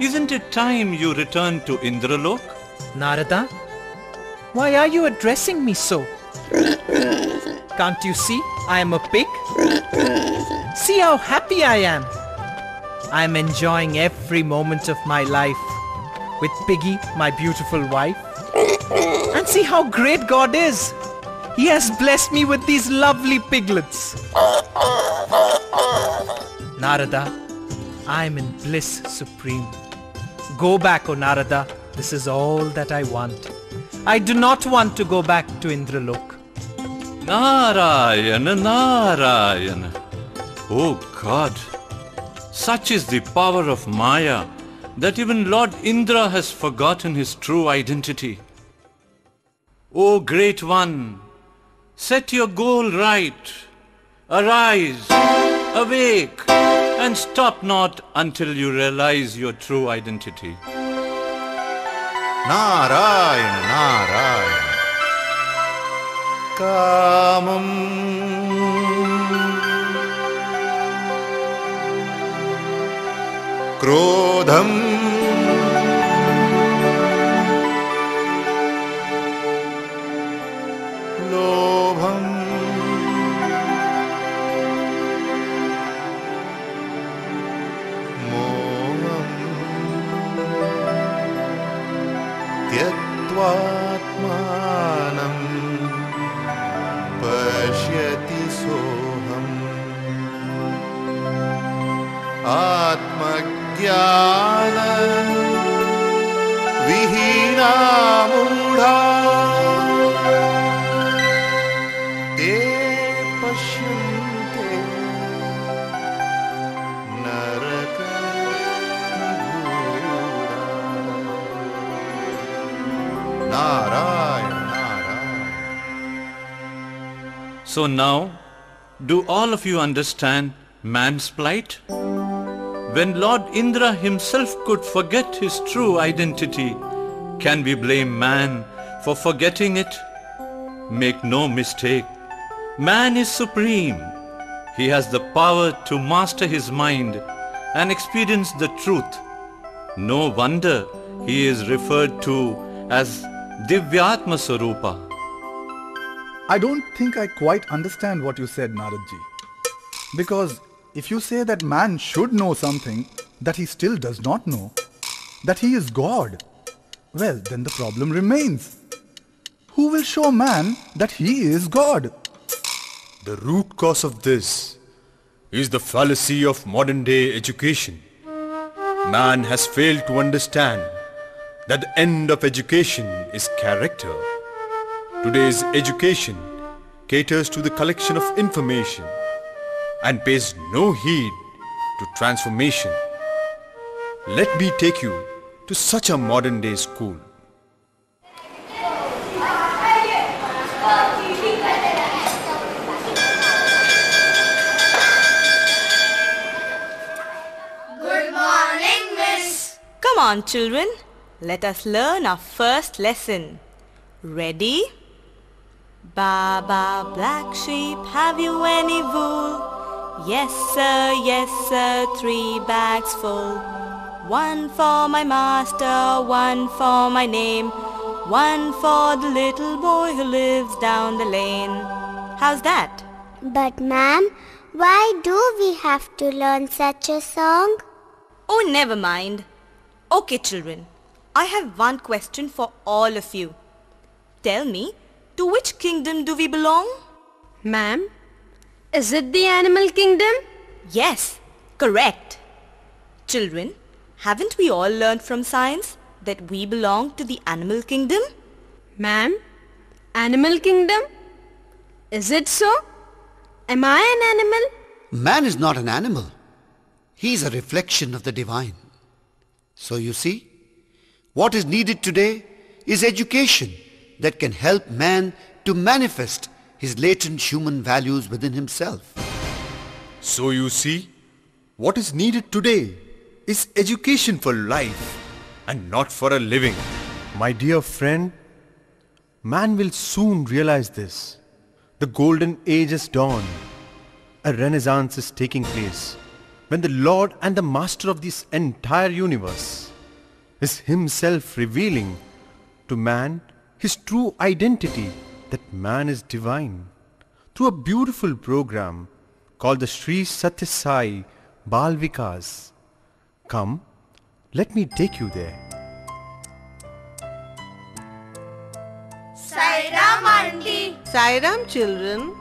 isn't it time you return to Indralok? Narada, why are you addressing me so? Can't you see I am a pig? See how happy I am. I am enjoying every moment of my life with Piggy, my beautiful wife. And see how great God is. He has blessed me with these lovely piglets. Narada, I am in bliss supreme. Go back, O Narada. This is all that I want. I do not want to go back to Indralok. Narayana, Narayana. Oh God, such is the power of Maya that even Lord Indra has forgotten his true identity. O Great One, set your goal right. Arise, awake, and stop not until you realize your true identity. Narayana, Narayana. Kamam Krodham Lobham Moham Tyatvatmanam Pashyati soham Atmagyana Vihina mudha Te pashyante Naraka Narayana. So now, do all of you understand man's plight? When Lord Indra himself could forget his true identity, can we blame man for forgetting it? Make no mistake, man is supreme. He has the power to master his mind and experience the truth. No wonder he is referred to as Divyatma Sarupa. I don't think I quite understand what you said, Naradji. Because if you say that man should know something that he still does not know, that he is God, well, then the problem remains. Who will show man that he is God? The root cause of this is the fallacy of modern day education. Man has failed to understand that the end of education is character. Today's education caters to the collection of information and pays no heed to transformation. Let me take you to such a modern day school. Good morning, Miss. Come on, children. Let us learn our first lesson. Ready? Baba, black sheep, have you any wool? Yes, sir, 3 bags full. 1 for my master, 1 for my name, 1 for the little boy who lives down the lane. How's that? But ma'am, why do we have to learn such a song? Oh, never mind. Okay, children. I have one question for all of you. Tell me, to which kingdom do we belong? Ma'am, is it the animal kingdom? Yes, correct. Children, haven't we all learned from science that we belong to the animal kingdom? Ma'am, animal kingdom? Is it so? Am I an animal? Man is not an animal. He is a reflection of the divine. So you see, what is needed today is education that can help man to manifest his latent human values within himself. So you see, what is needed today is education for life and not for a living. My dear friend, man will soon realize this. The golden age has dawned. A renaissance is taking place when the Lord and the Master of this entire universe is himself revealing to man his true identity, that man is divine, through a beautiful program called the Sri Satya Sai Bal Vikas. Come, let me take you there. Sairam, Auntie. Sairam, children.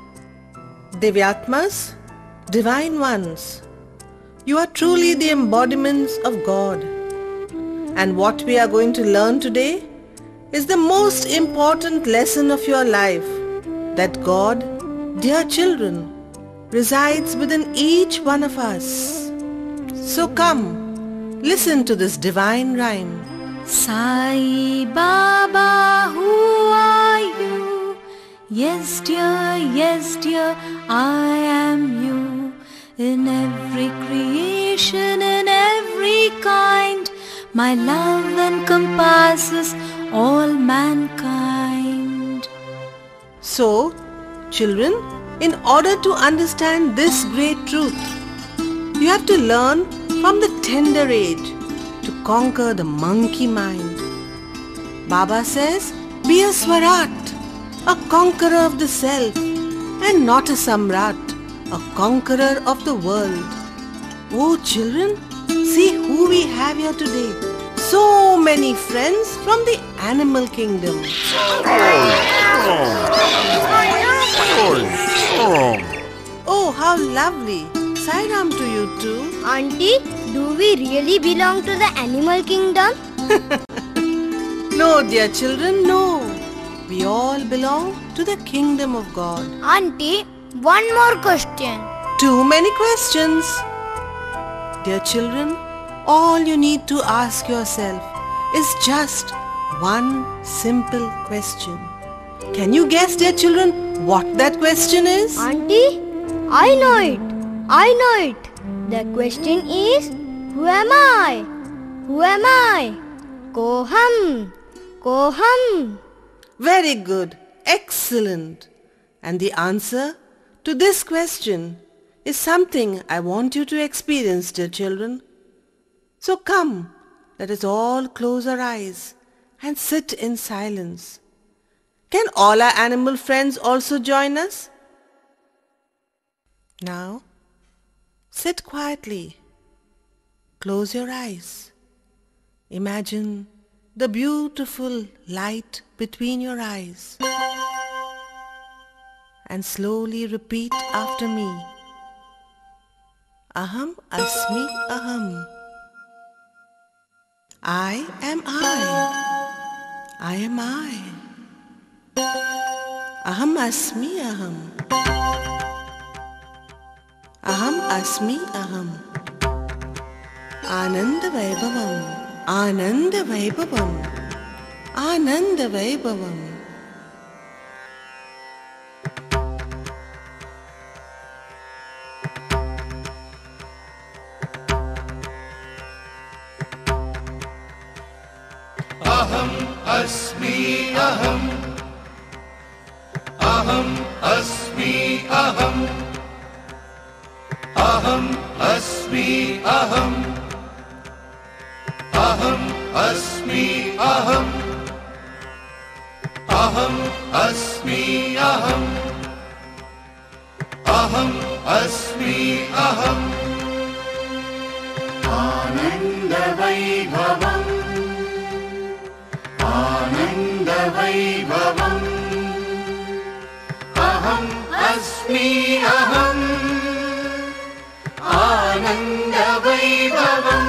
Divyatmas, divine ones. You are truly the embodiments of God. And what we are going to learn today is the most important lesson of your life, that God, dear children, resides within each one of us. So come, listen to this divine rhyme. Sai Baba, who are you? Yes dear, I am you. In every creation, in every kind, my love encompasses all mankind. So, children, in order to understand this great truth, you have to learn from the tender age to conquer the monkey mind. Baba says, be a Swarat, a conqueror of the self, and not a Samrat, a conqueror of the world. Oh children, see who we have here today. So many friends from the animal kingdom. Oh, how lovely. Sairam to you too. Auntie, do we really belong to the animal kingdom? No, dear children, no. We all belong to the kingdom of God. Auntie, one more question. Too many questions. Dear children, all you need to ask yourself is just one simple question. Can you guess, dear children, what that question is? Auntie, I know it. The question is, who am I? Who am I? Koham. Very good. Excellent. And the answer to this question is something I want you to experience, dear children. So come, let us all close our eyes and sit in silence. Can all our animal friends also join us? Now, sit quietly. Close your eyes. Imagine the beautiful light between your eyes and slowly repeat after me. Aham asmi aham. I am I. I am I. Aham asmi aham. Aham asmi aham. Ananda Vaibhavam. Ananda Vaibhavam. Ananda Vaibhavam. Aham asmi aham. Aham asmi aham. Aham asmi aham. Aham asmi aham. Aham asmi aham. Aham asmi aham. Ananda Vaibhavam. Ananda Vaibhavam. Aham asmi aham. Ananda Vaibhavam.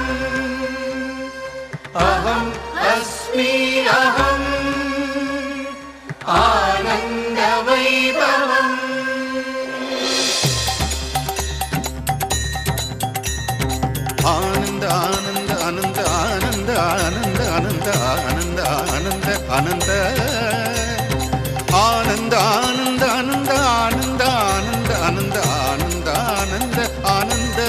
Aham asmi aham. Ananda Vaibhavam. Ananda Ananda Ananda Ananda Ananda Ananda Ananda Ananda Ananda Ananda Ananda Ananda Ananda Ananda Ananda Ananda Ananda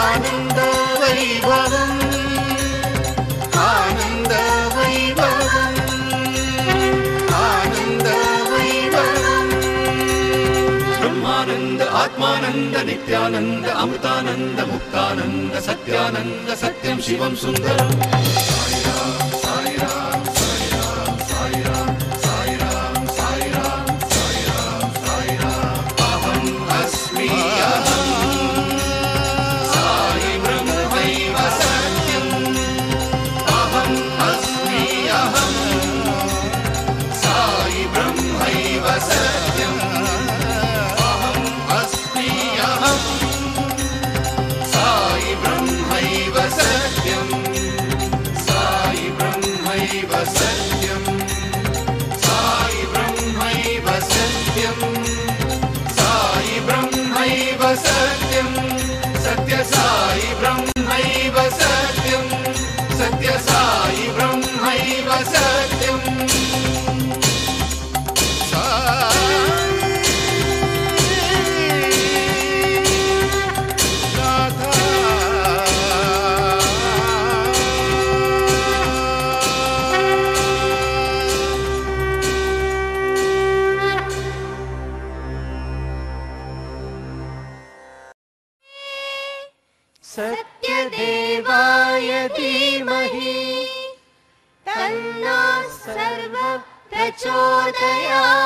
Ananda Vaibhavam. Ananda Vaibhavam. Ananda Vaibhavam. Brahmananda Atmananda Nityananda Amritananda Muktananda Satyananda Satyam Shivam Sundaram. Sai Ram, Sai Ram, Sai Ram, Sai Ram, Sai Ram, Sai Ram, Sai Ram, Sai Ram. Aham asmi aham. Sai Brahmaiva Satyam. Aham asmi aham. Sai Brahmaiva Satyam. Aham asmi aham. Sai Brahmaiva Satyam. Sai Brahmaiva Satyam. Sai Brahmaiva Satyam. Sai Brahmaiva Satyam. Satya Sai Brahmaiva Satyam. Satya Sai Brahmaiva Satyam. सत्यदेवाय धीमहि तन्नो सर्व प्रचोदयात्।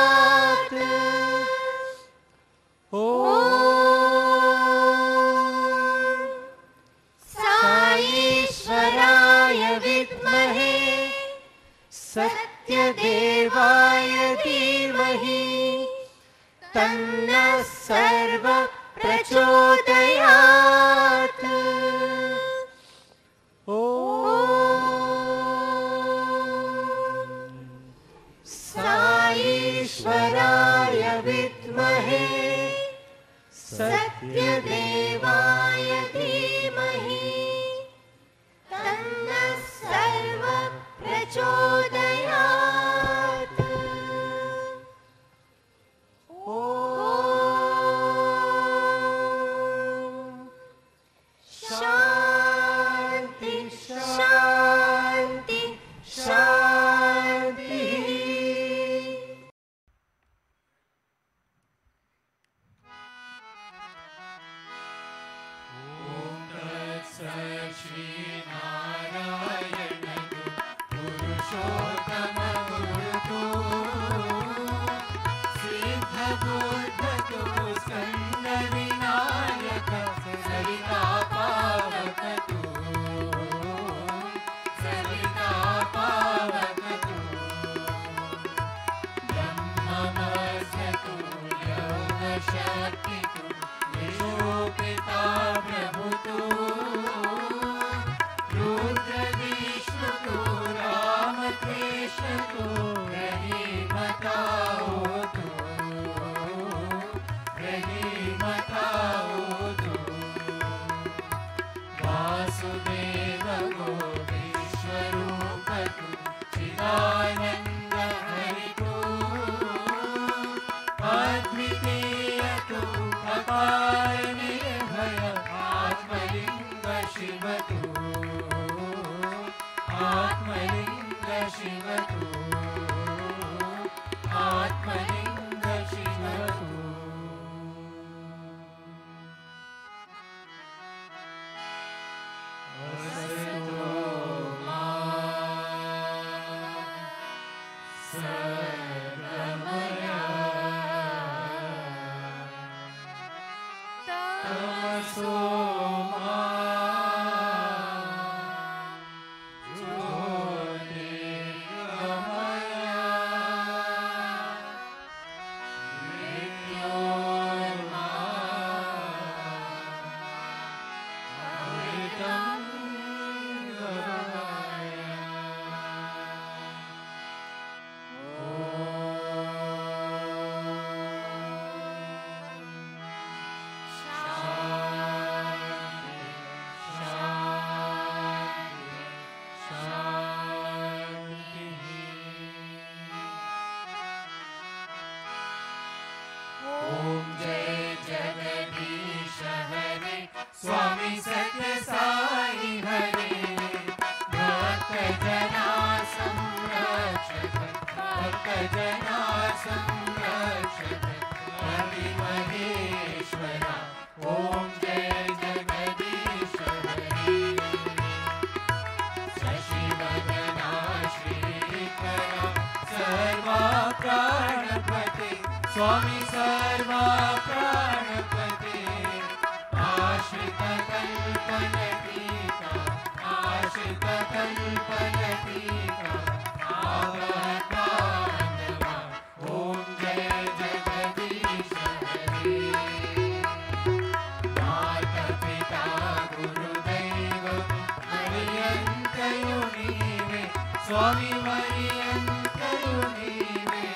साईश्वराय विद्महे सत्यदेवाय धीमहि तन्नः सर्व प्रचोदयात्। साईश्वराय विद्महे सत्यदेवाय धीमहि तन्नः सर्व प्रचोदयात्। शान्ति शान्ति शान्ति। ॐ ओम जय जगदीश हरे स्वामी सत्य साई हरे भक्त जना संरक्षक भक्त जना संरक्षक हरि महेश्वरा ओम जय जगदीश हरे शशिवदना श्रीकरा सर्वा प्राणपते स्वामी सर्वा प्राणपते आश्रित कल्पलतीका आश्रित कल्पलतीका आवतारवा ओम जय जगदीश हरे माता पिता गुरुदैव मरियन्तयो नीवे स्वामी मरियन्तयो नीवे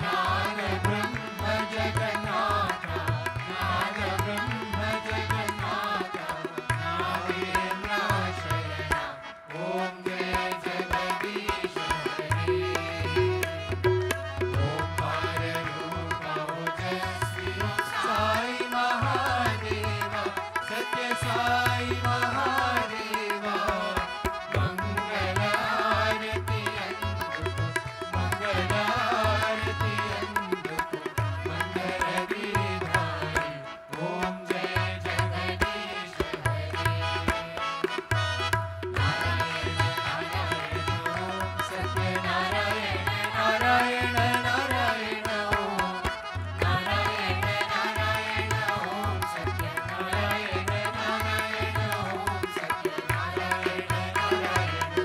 नाद ब्रह्म जगन्नाथ नाद ब्रह्म जगन्नाथ नादेन्द्र शरण ओम जय जगदीश हरे ओंकार रूप ओजस्वी साई महादेव सत्य साई महादेव मंगल आरती मंगल आरती मंगल गिरिधारी ओम जय जगदीश हरे नारायण नारायण ओम सत्य नारायण नारायण नारायण ओम नारायण नारायण ओम सत्य नारायण नारायण ओम सत्य नारायण नारायण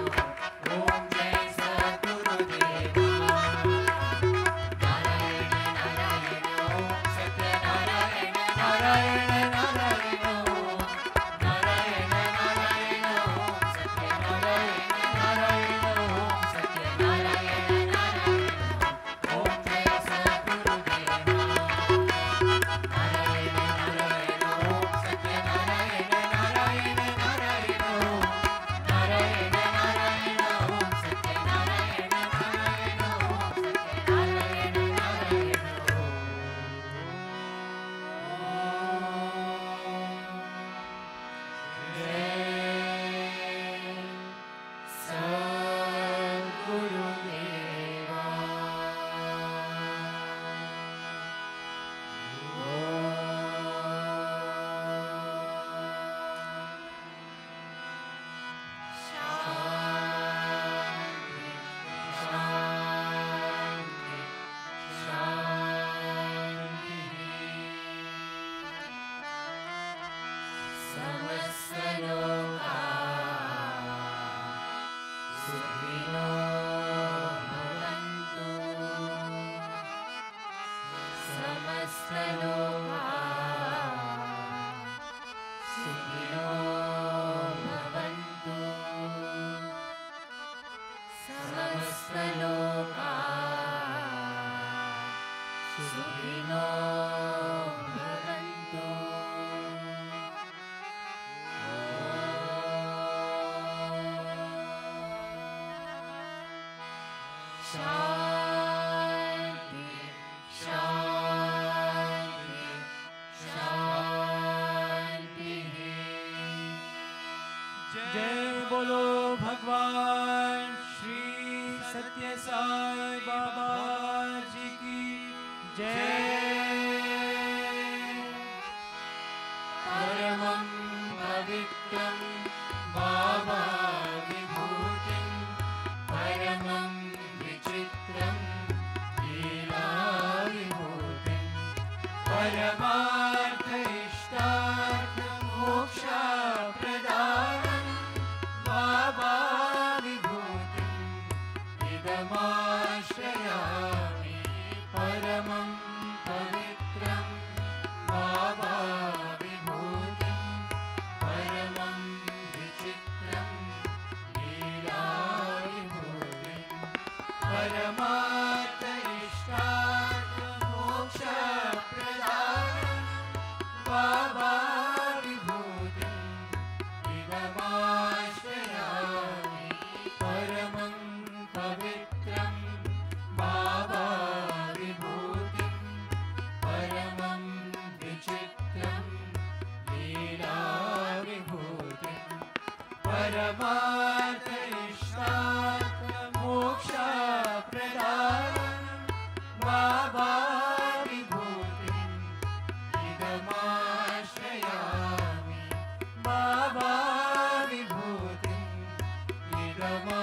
ओम जय सद्गुरुदेवा नारायण नारायण ओम सत्य नारायण नारायण नारायण ओम नारायण नारायण ओम सत्य नारायण नारायण ओम सत्य नारायण नारायण ओम जय सद्गुरुदेवा नारायण नारायण ओम सत्य नारायण नारायण नारायण ओम नारायण नारायण ओम सत्य नारायण नारायण ओम सत्य नारायण नारायण सद्गुरुदेवा शांति शांति शांति समस्त लोका सुखिनो भवन्तु समस्त लोका सुखिनो भवन्तु समस्त लोका सुखिनो भवन्तु शांति शांति शांति जय बोलो भगवान श्री सत्य साई बाबा जी की जय परमं पवित्रं बाबा विभूतिं परमं विचित्रं लीला विभूतिं परमार्थ इष्टार्थ परमार्थ इष्टार्थ मोक्ष प्रदानं बाबा विभूतिं इदमाश्रयामि परमं पवित्रं बाबा विभूतिं परमं विचित्रं लीला विभूतिं परमार्थ इष्टार्थ मोक्ष प्रदानं बाबा विभूतिं इदमाश्रयामि बाबा विभूतिं इदमाश्रयामि